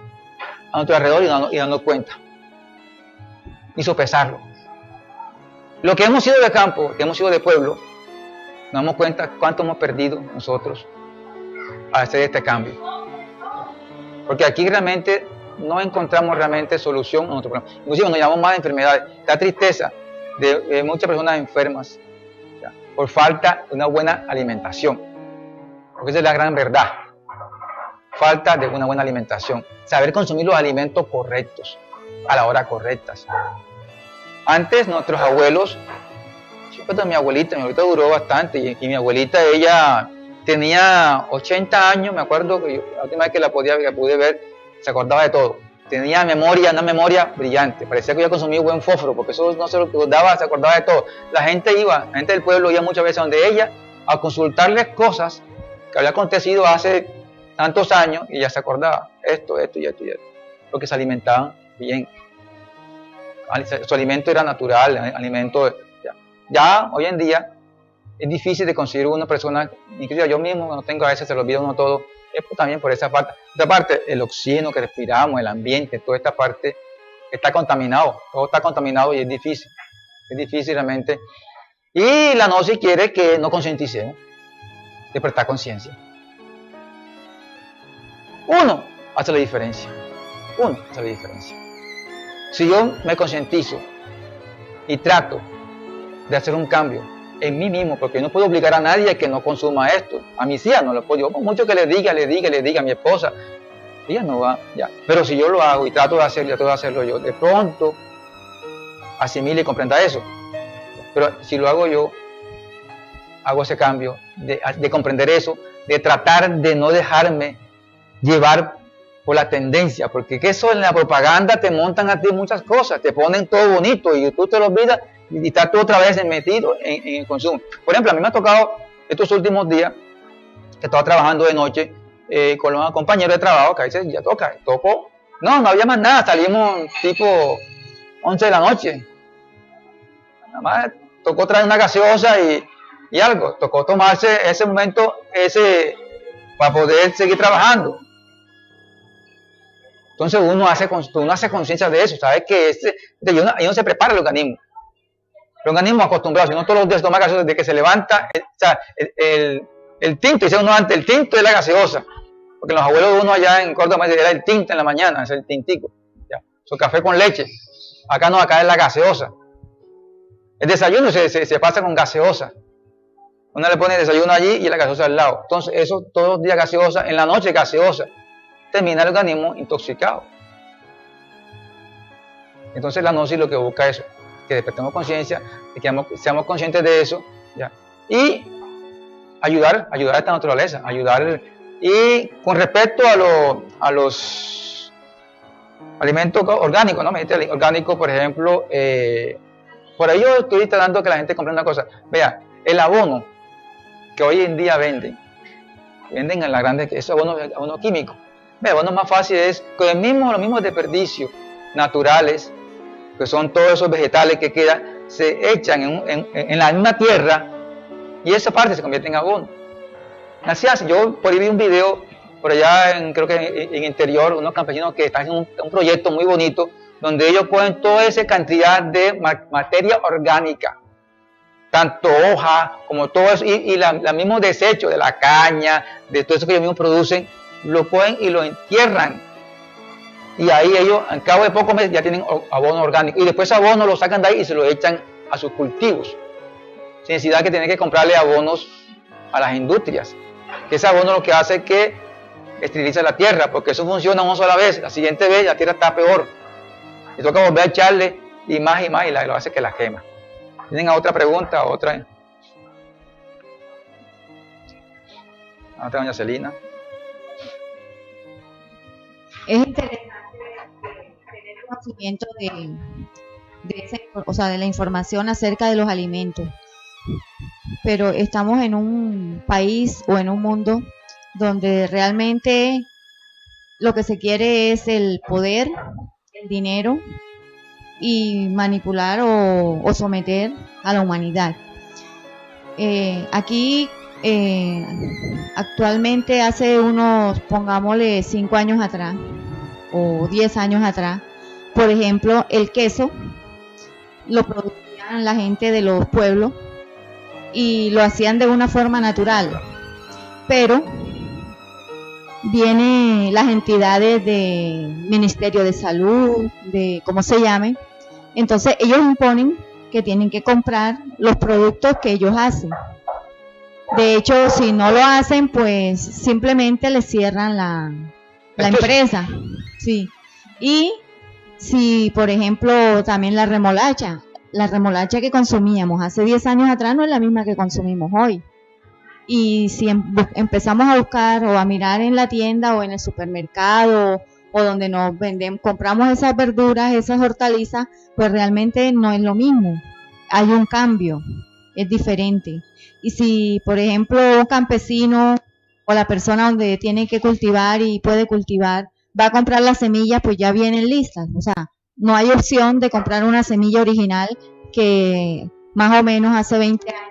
a nuestro alrededor y darnos cuenta. Y sopesarlo. Lo que hemos sido de campo, que hemos sido de pueblo, nos damos cuenta cuánto hemos perdido nosotros al hacer este cambio. Porque aquí realmente no encontramos realmente solución a nuestro problema. Inclusive nos llamamos más de enfermedades. La tristeza de muchas personas enfermas, ¿ya?, por falta de una buena alimentación. Porque esa es la gran verdad. Falta de una buena alimentación. Saber consumir los alimentos correctos, a la hora correcta. Antes nuestros abuelos, yo recuerdo a mi abuelita duró bastante, y mi abuelita, ella tenía 80 años, me acuerdo que la última vez que la pude ver, se acordaba de todo. Tenía una memoria brillante, parecía que había consumido buen fósforo, porque eso no se lo daba, se acordaba de todo. La gente del pueblo iba muchas veces donde ella a consultarles cosas que había acontecido hace tantos años, y ya se acordaba esto, porque se alimentaban bien. Su alimento era natural, alimento. Ya hoy en día es difícil de conseguir una persona, inclusive yo mismo cuando tengo a veces se lo olvida uno todo, es también por esa parte. Esta parte, el oxígeno que respiramos, el ambiente, toda esta parte está contaminado, todo está contaminado y es difícil realmente. Y la gnosis quiere que nos concienticemos, despertar conciencia. Uno hace la diferencia. Si yo me concientizo y trato de hacer un cambio en mí mismo, porque no puedo obligar a nadie a que no consuma esto. A mis hijas no lo puedo, yo por mucho que le diga a mi esposa, ella no va, ya. Pero si yo lo hago y trato de hacerlo yo, de pronto asimile y comprenda eso. Pero si lo hago yo, hago ese cambio de comprender eso, de tratar de no dejarme llevar por la tendencia, porque que eso en la propaganda te montan a ti muchas cosas, te ponen todo bonito y tú te lo olvidas y estás tú otra vez metido en el consumo. Por ejemplo, a mí me ha tocado estos últimos días que estaba trabajando de noche con los compañeros de trabajo, que a veces ya tocó. No había más nada, salimos tipo 11 de la noche. Nada más tocó traer una gaseosa y algo, tocó tomarse ese momento para poder seguir trabajando. Entonces uno hace conciencia de eso, sabe que ahí no se prepara el organismo. El organismo acostumbrado, si no todos los días toma gaseosa desde que se levanta, el tinto, dice uno antes, el tinto es la gaseosa. Porque los abuelos de uno allá en Córdoba era el tinto en la mañana, es el tintico. ¿Ya? Su café con leche. Acá no, acá es la gaseosa. El desayuno se pasa con gaseosa. Uno le pone el desayuno allí y la gaseosa al lado. Entonces eso todos los días gaseosa, en la noche gaseosa. Termina el organismo intoxicado. Entonces la gnosis lo que busca es eso, que despertemos conciencia, que seamos conscientes de eso, ¿ya? Y ayudar a esta naturaleza, y con respecto a los alimentos orgánicos, ¿no? Orgánicos, por ejemplo, por ahí yo estoy tratando que la gente comprenda una cosa. Vea, el abono que hoy en día venden en la grande, ese abono químico. El abono más fácil es con los mismos desperdicios naturales, que son todos esos vegetales que quedan, se echan en la misma tierra y esa parte se convierte en abono. Así hace. Yo por ahí vi un video por allá, creo que en interior, unos campesinos que están haciendo un proyecto muy bonito, donde ellos ponen toda esa cantidad de materia orgánica, tanto hoja como todo eso, y los mismos desechos de la caña, de todo eso que ellos mismos producen, lo ponen y lo entierran. Y ahí ellos, al cabo de pocos meses, ya tienen abono orgánico. Y después ese abono lo sacan de ahí y se lo echan a sus cultivos. Sin necesidad que tener que comprarle abonos a las industrias. Que ese abono lo que hace es que esteriliza la tierra, porque eso funciona una sola vez, la siguiente vez la tierra está peor. Y toca volver a echarle y más, y lo hace que la quema. ¿Tienen otra pregunta? Otra, doña Celina. Es interesante tener conocimiento de la información acerca de los alimentos. Pero estamos en un país o en un mundo donde realmente lo que se quiere es el poder, el dinero y manipular o someter a la humanidad. Aquí actualmente hace unos, pongámosle 5 años atrás o 10 años atrás, por ejemplo, el queso lo producían la gente de los pueblos y lo hacían de una forma natural, pero vienen las entidades del Ministerio de Salud, de cómo se llame, entonces ellos imponen que tienen que comprar los productos que ellos hacen. De hecho, si no lo hacen, pues simplemente les cierran la empresa. Sí. Y si, por ejemplo, también la remolacha que consumíamos hace 10 años atrás no es la misma que consumimos hoy. Y si empezamos a buscar o a mirar en la tienda o en el supermercado o donde nos compramos esas verduras, esas hortalizas, pues realmente no es lo mismo. Hay un cambio, es diferente. Y si, por ejemplo, un campesino o la persona donde tiene que cultivar y puede cultivar, va a comprar las semillas, pues ya vienen listas. O sea, no hay opción de comprar una semilla original que más o menos hace 20 años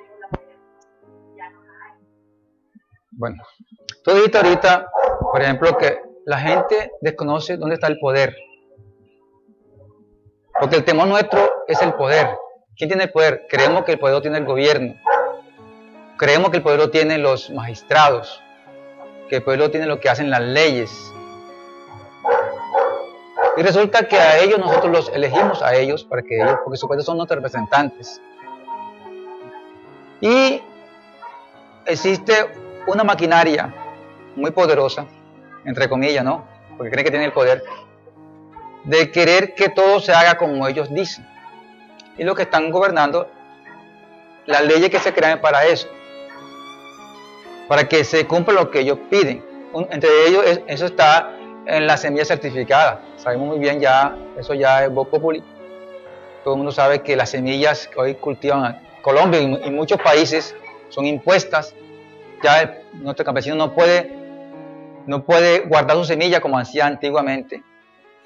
ya no la hay. Bueno, tú dijiste ahorita, por ejemplo, que la gente desconoce dónde está el poder. Porque el temor nuestro es el poder. ¿Quién tiene el poder? Creemos que el poder lo tiene el gobierno. Creemos que el poder lo tienen los magistrados. Que el poder lo tienen los que hacen las leyes. Y resulta que a ellos nosotros los elegimos a ellos porque supuestamente son nuestros representantes. Y existe una maquinaria muy poderosa, entre comillas, ¿no? Porque creen que tienen el poder, de querer que todo se haga como ellos dicen. Y los que están gobernando, las leyes que se crean para eso, para que se cumpla lo que ellos piden. Entre ellos, eso está en la semilla certificada. Sabemos muy bien ya, eso ya es vox populi. Todo el mundo sabe que las semillas que hoy cultivan en Colombia y muchos países son impuestas. Ya nuestro campesino no puede guardar su semilla como hacía antiguamente.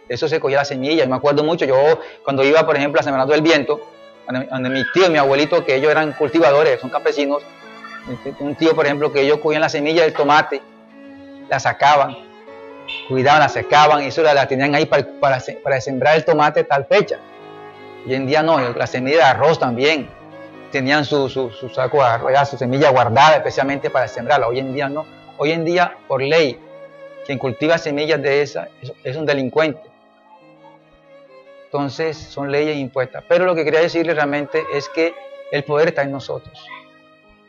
Eso se cogía la semilla. Yo me acuerdo mucho, yo cuando iba, por ejemplo, a Sembrando del Viento, donde mi tío y mi abuelito, que ellos eran cultivadores, son campesinos, un tío, por ejemplo, que ellos cogían la semilla del tomate, la sacaban, cuidaban, la secaban, y eso la tenían ahí para sembrar el tomate tal fecha. Hoy en día no, la semilla de arroz también, tenían su saco de arroz, su semilla guardada especialmente para sembrarla. Hoy en día no, hoy en día por ley, quien cultiva semillas de esas es un delincuente. Entonces son leyes impuestas. Pero lo que quería decirles realmente es que el poder está en nosotros.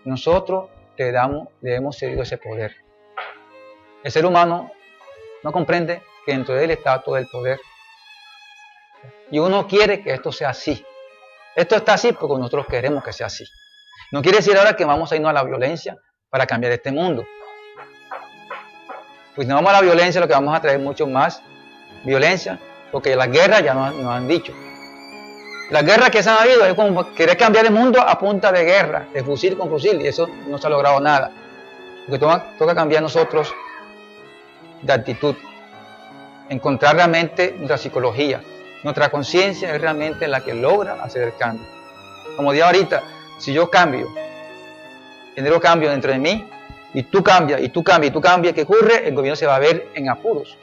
Nosotros le hemos cedido ese poder. El ser humano no comprende que dentro de él está todo el poder. Y uno quiere que esto sea así. Esto está así porque nosotros queremos que sea así. No quiere decir ahora que vamos a irnos a la violencia para cambiar este mundo. Pues si no vamos a la violencia, lo que vamos a traer mucho más violencia, porque las guerras ya nos han dicho. Las guerras que se han habido es como querer cambiar el mundo a punta de guerra, de fusil con fusil, y eso no se ha logrado nada. Lo que toca cambiar nosotros de actitud, encontrar realmente nuestra psicología, nuestra conciencia es realmente la que logra hacer el cambio. Como dije ahorita, si yo cambio, genero cambio dentro de mí, y tú cambias, y tú cambias, y tú cambias, ¿qué ocurre? El gobierno se va a ver en apuros.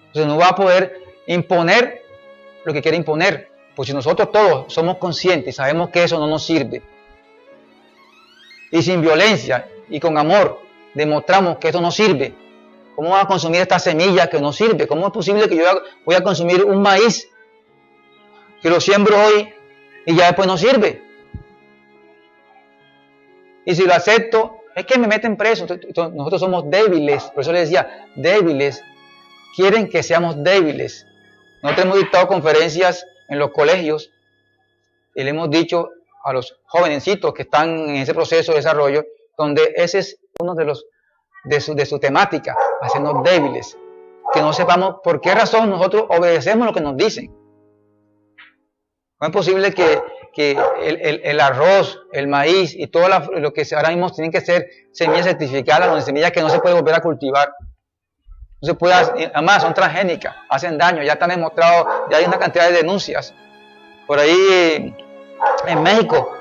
Entonces no va a poder imponer lo que quiere imponer. Pues si nosotros todos somos conscientes y sabemos que eso no nos sirve, y sin violencia y con amor demostramos que eso no sirve, ¿cómo van a consumir esta semilla que no sirve? ¿Cómo es posible que yo voy a consumir un maíz que lo siembro hoy y ya después no sirve? Y si lo acepto es que me meten preso, nosotros somos débiles, por eso les decía, débiles, quieren que seamos débiles. Nosotros hemos dictado conferencias en los colegios y le hemos dicho a los jovencitos que están en ese proceso de desarrollo, donde ese es uno de su temática, hacernos débiles, que no sepamos por qué razón nosotros obedecemos lo que nos dicen. No es posible que el arroz, el maíz y todo lo que ahora mismo tienen que ser semillas certificadas, o semillas que no se puede volver a cultivar. No se puede, además son transgénicas, hacen daño, ya están demostrados, ya hay una cantidad de denuncias. Por ahí en México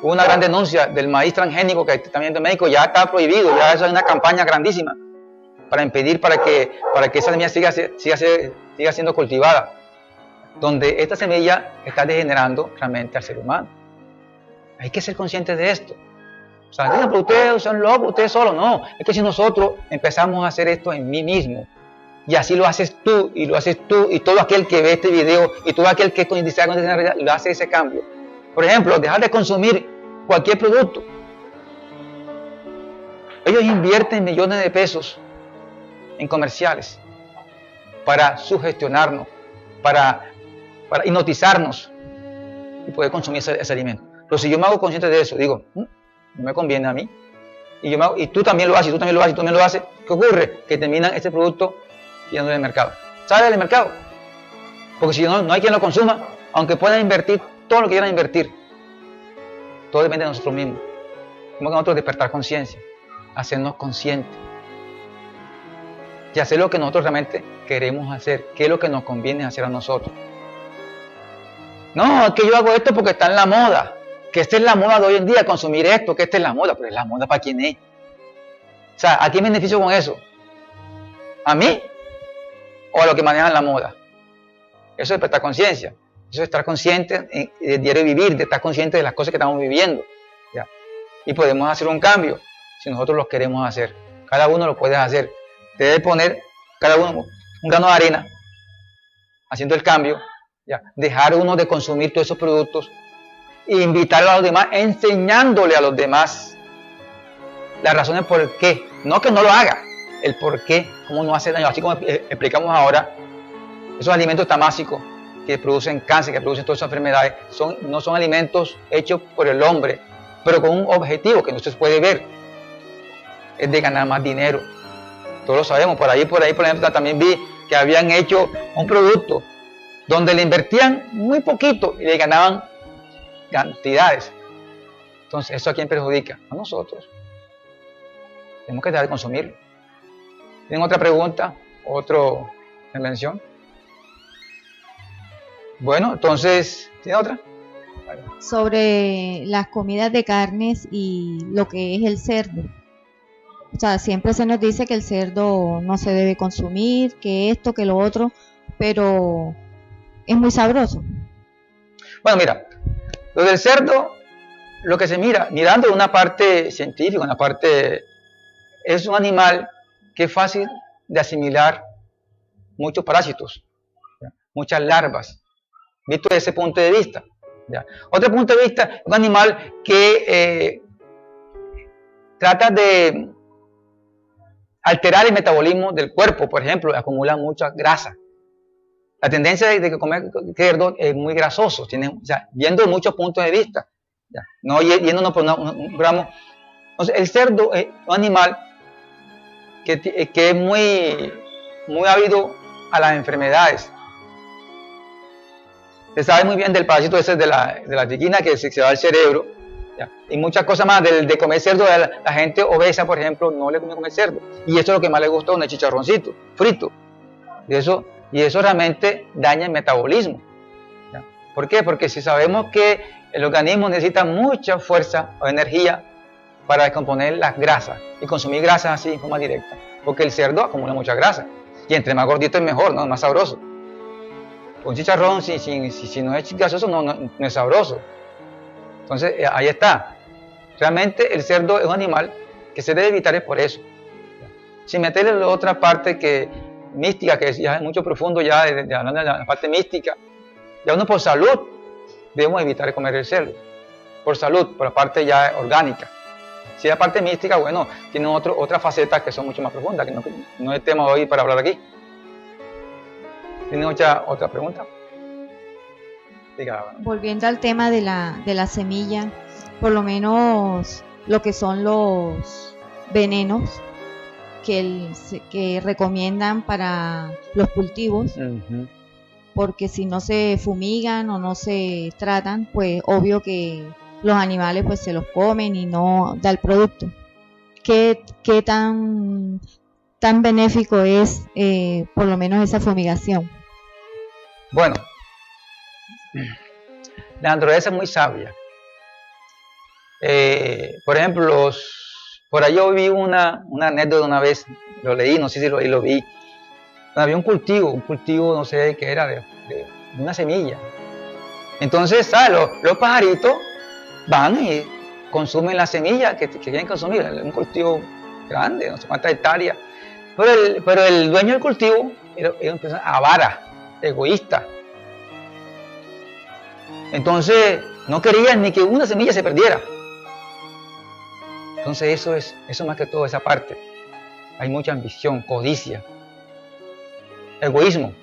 hubo una gran denuncia del maíz transgénico que también en México ya está prohibido, ya eso es una campaña grandísima para impedir para que esa semilla siga siendo cultivada, donde esta semilla está degenerando realmente al ser humano. Hay que ser conscientes de esto. O sea, pero ustedes son locos, ustedes solos. No, es que si nosotros empezamos a hacer esto en mí mismo, y así lo haces tú, y lo haces tú, y todo aquel que ve este video, y todo aquel que desea la realidad, lo hace ese cambio. Por ejemplo, dejar de consumir cualquier producto. Ellos invierten millones de pesos en comerciales para sugestionarnos, para hipnotizarnos y poder consumir ese alimento. Pero si yo me hago consciente de eso, digo, no me conviene a mí, y tú también lo haces, tú también lo haces, tú también lo haces, ¿qué ocurre? Que terminan ese producto yendo del mercado. Sale del mercado. Porque si no hay quien lo consuma, aunque puedan invertir todo lo que quieran invertir, todo depende de nosotros mismos. Tenemos que nosotros despertar conciencia, hacernos conscientes y hacer lo que nosotros realmente queremos hacer, qué es lo que nos conviene hacer a nosotros. No, es que yo hago esto porque está en la moda, que esta es la moda de hoy en día, consumir esto, que esta es la moda, pero es la moda para quién es. O sea, ¿a quién me beneficio con eso? ¿A mí? ¿O a los que manejan la moda? Eso es despertar conciencia, eso es estar consciente del diario vivir, de estar consciente de las cosas que estamos viviendo, ¿ya? Y podemos hacer un cambio si nosotros lo queremos hacer. Cada uno lo puede hacer. Debe poner cada uno un grano de arena haciendo el cambio, ¿ya? Dejar uno de consumir todos esos productos e invitar a los demás, enseñándole a los demás las razones por el qué, no que no lo haga, el por qué, cómo no hace daño, así como explicamos ahora. Esos alimentos tamásicos que producen cáncer, que producen todas esas enfermedades, no son alimentos hechos por el hombre, pero con un objetivo que no se puede ver, es de ganar más dinero. Todos lo sabemos. Por ahí, por ejemplo, también vi que habían hecho un producto donde le invertían muy poquito y le ganaban cantidades. Entonces, ¿eso a quién perjudica? A nosotros. Tenemos que dejar de consumirlo. ¿Tienen otra pregunta? ¿Otra invención? Bueno, entonces, ¿tiene otra? Sobre las comidas de carnes y lo que es el cerdo. O sea, siempre se nos dice que el cerdo no se debe consumir, que esto, que lo otro, pero es muy sabroso. Bueno, mira, lo del cerdo, lo que se mira, mirando una parte científica, una parte, es un animal que es fácil de asimilar muchos parásitos, ¿ya? Muchas larvas, visto desde ese punto de vista, ¿ya? Otro punto de vista, un animal que trata de alterar el metabolismo del cuerpo, por ejemplo, acumula mucha grasa. La tendencia de comer cerdo es muy grasoso, o sea, viendo muchos puntos de vista, ¿ya? No yéndonos por un gramo. Entonces, el cerdo es un animal que es muy ávido a las enfermedades. Se sabe muy bien del parásito ese de la triquina que se va al cerebro, ¿ya? Y muchas cosas más de comer cerdo. La gente obesa, por ejemplo, no le comer cerdo, y eso es lo que más le gusta, un chicharroncito frito, y eso realmente daña el metabolismo, ¿ya? ¿Por qué? Porque si sabemos que el organismo necesita mucha fuerza o energía para descomponer las grasas y consumir grasas así en forma directa, porque el cerdo acumula mucha grasa, y entre más gordito es mejor, ¿no? Más sabroso. Un chicharrón si no es grasoso no es sabroso. Entonces ahí está. Realmente el cerdo es un animal que se debe evitar, es por eso. Sin meterle la otra parte mística, que ya es mucho profundo, ya hablando de la parte mística, ya uno por salud debemos evitar comer el cerdo, por salud, por la parte ya orgánica. Si la parte mística, bueno, tiene otras facetas que son mucho más profundas, que no es el tema de hoy para hablar aquí. ¿Tiene otra pregunta? Diga. Volviendo al tema de la semilla, por lo menos lo que son los venenos que recomiendan para los cultivos, porque si no se fumigan o no se tratan, pues obvio que los animales pues se los comen y no da el producto. ¿Qué tan benéfico es por lo menos esa fumigación? Bueno, la naturaleza es muy sabia. Por ejemplo, por ahí yo vi una anécdota una vez, lo leí, no sé si lo vi. Había un cultivo, no sé qué era, de una semilla. Entonces, ¿sabes? Los pajaritos van y consumen la semilla que quieren consumir. Es un cultivo grande, no sé cuántas hectáreas. Pero el dueño del cultivo era una persona avara, egoísta. Entonces, no quería ni que una semilla se perdiera. Entonces, eso más que todo, esa parte. Hay mucha ambición, codicia, egoísmo.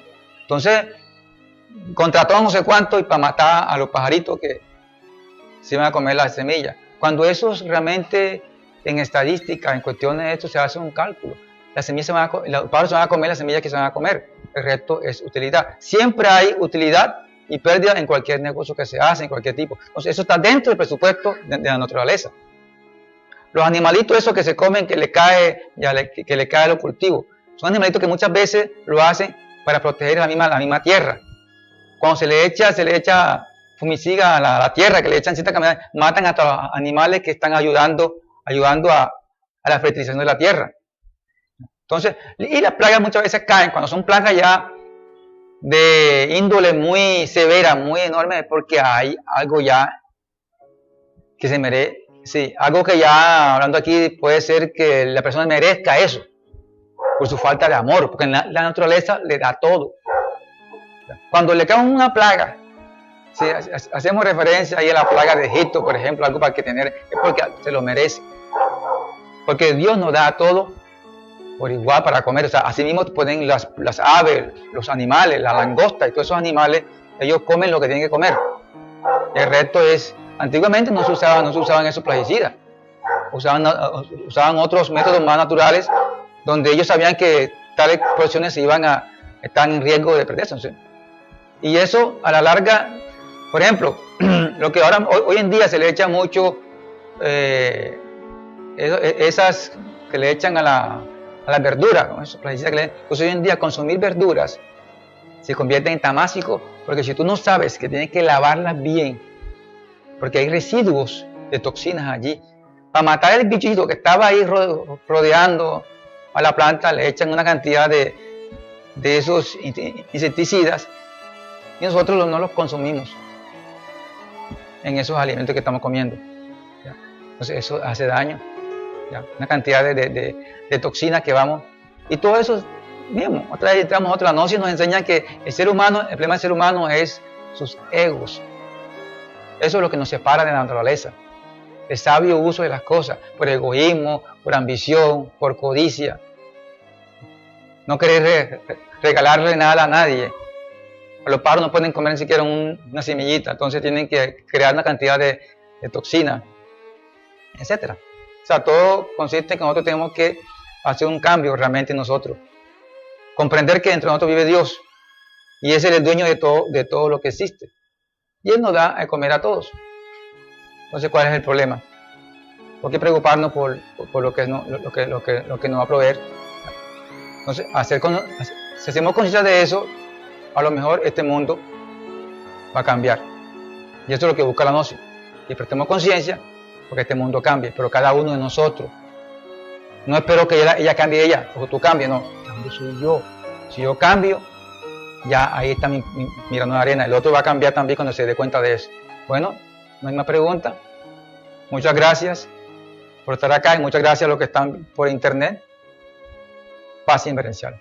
Entonces, contrató a no sé cuánto y para matar a los pajaritos que se iban a comer las semillas. Cuando eso es realmente en estadística, en cuestiones de esto, se hace un cálculo. Las semillas los pájaros se van a comer las semillas que se van a comer. El resto es utilidad. Siempre hay utilidad y pérdida en cualquier negocio que se hace, en cualquier tipo. Entonces, eso está dentro del presupuesto de la naturaleza. Los animalitos esos que se comen, que le cae a los cultivos, son animalitos que muchas veces lo hacen para proteger la misma tierra. Cuando se le echa fumicida a la tierra, que le echan cierta cantidad, matan hasta los animales que están ayudando a la fertilización de la tierra. Entonces, y las plagas muchas veces caen, cuando son plagas ya de índole muy severa, muy enorme, porque hay algo ya que se merece, sí, algo que ya, hablando aquí, puede ser que la persona merezca eso, por su falta de amor, porque la naturaleza le da todo. Cuando le cae una plaga, si hacemos referencia ahí a la plaga de Egipto, por ejemplo, algo para que tener, es porque se lo merece. Porque Dios nos da todo por igual para comer. O sea, así mismo pueden las aves, los animales, la langosta y todos esos animales, ellos comen lo que tienen que comer. El resto es, antiguamente no se usaban esos plaguicidas. Usaban otros métodos más naturales, donde ellos sabían que tales porciones se iban a estar en riesgo de perderse. ¿Sí? Y eso a la larga, por ejemplo, lo que ahora hoy en día se le echa mucho, esas que le echan a las verduras, pues hoy en día consumir verduras se convierte en tamásico, porque si tú no sabes que tienes que lavarlas bien, porque hay residuos de toxinas allí, para matar el bichito que estaba ahí rodeando a la planta, le echan una cantidad de esos insecticidas y nosotros no los consumimos en esos alimentos que estamos comiendo. ¿Ya? Entonces eso hace daño. ¿Ya? Una cantidad de toxinas que vamos, y todo eso mismo, otra vez entramos a otra gnosis, nos enseña que el problema del ser humano es sus egos. Eso es lo que nos separa de la naturaleza, el sabio uso de las cosas, por egoísmo, por ambición, por codicia, no querer regalarle nada a nadie. Los pájaros no pueden comer ni siquiera una semillita, entonces tienen que crear una cantidad de toxinas, etcétera. O sea, todo consiste en que nosotros tenemos que hacer un cambio realmente en nosotros. Comprender que dentro de nosotros vive Dios. Y es el dueño de todo lo que existe. Y Él nos da a comer a todos. Entonces, ¿cuál es el problema? ¿Por qué preocuparnos por lo que nos va a proveer? Entonces, si hacemos conciencia de eso, a lo mejor este mundo va a cambiar. Y eso es lo que busca la gnosis. Y prestemos conciencia, porque este mundo cambie, pero cada uno de nosotros. No espero que ella cambie ella, o tú cambies, no, cambio soy yo. Si yo cambio, ya ahí está mi grano de arena. El otro va a cambiar también cuando se dé cuenta de eso. Bueno, no hay más preguntas. Muchas gracias por estar acá y muchas gracias a los que están por internet. Paz inverencial.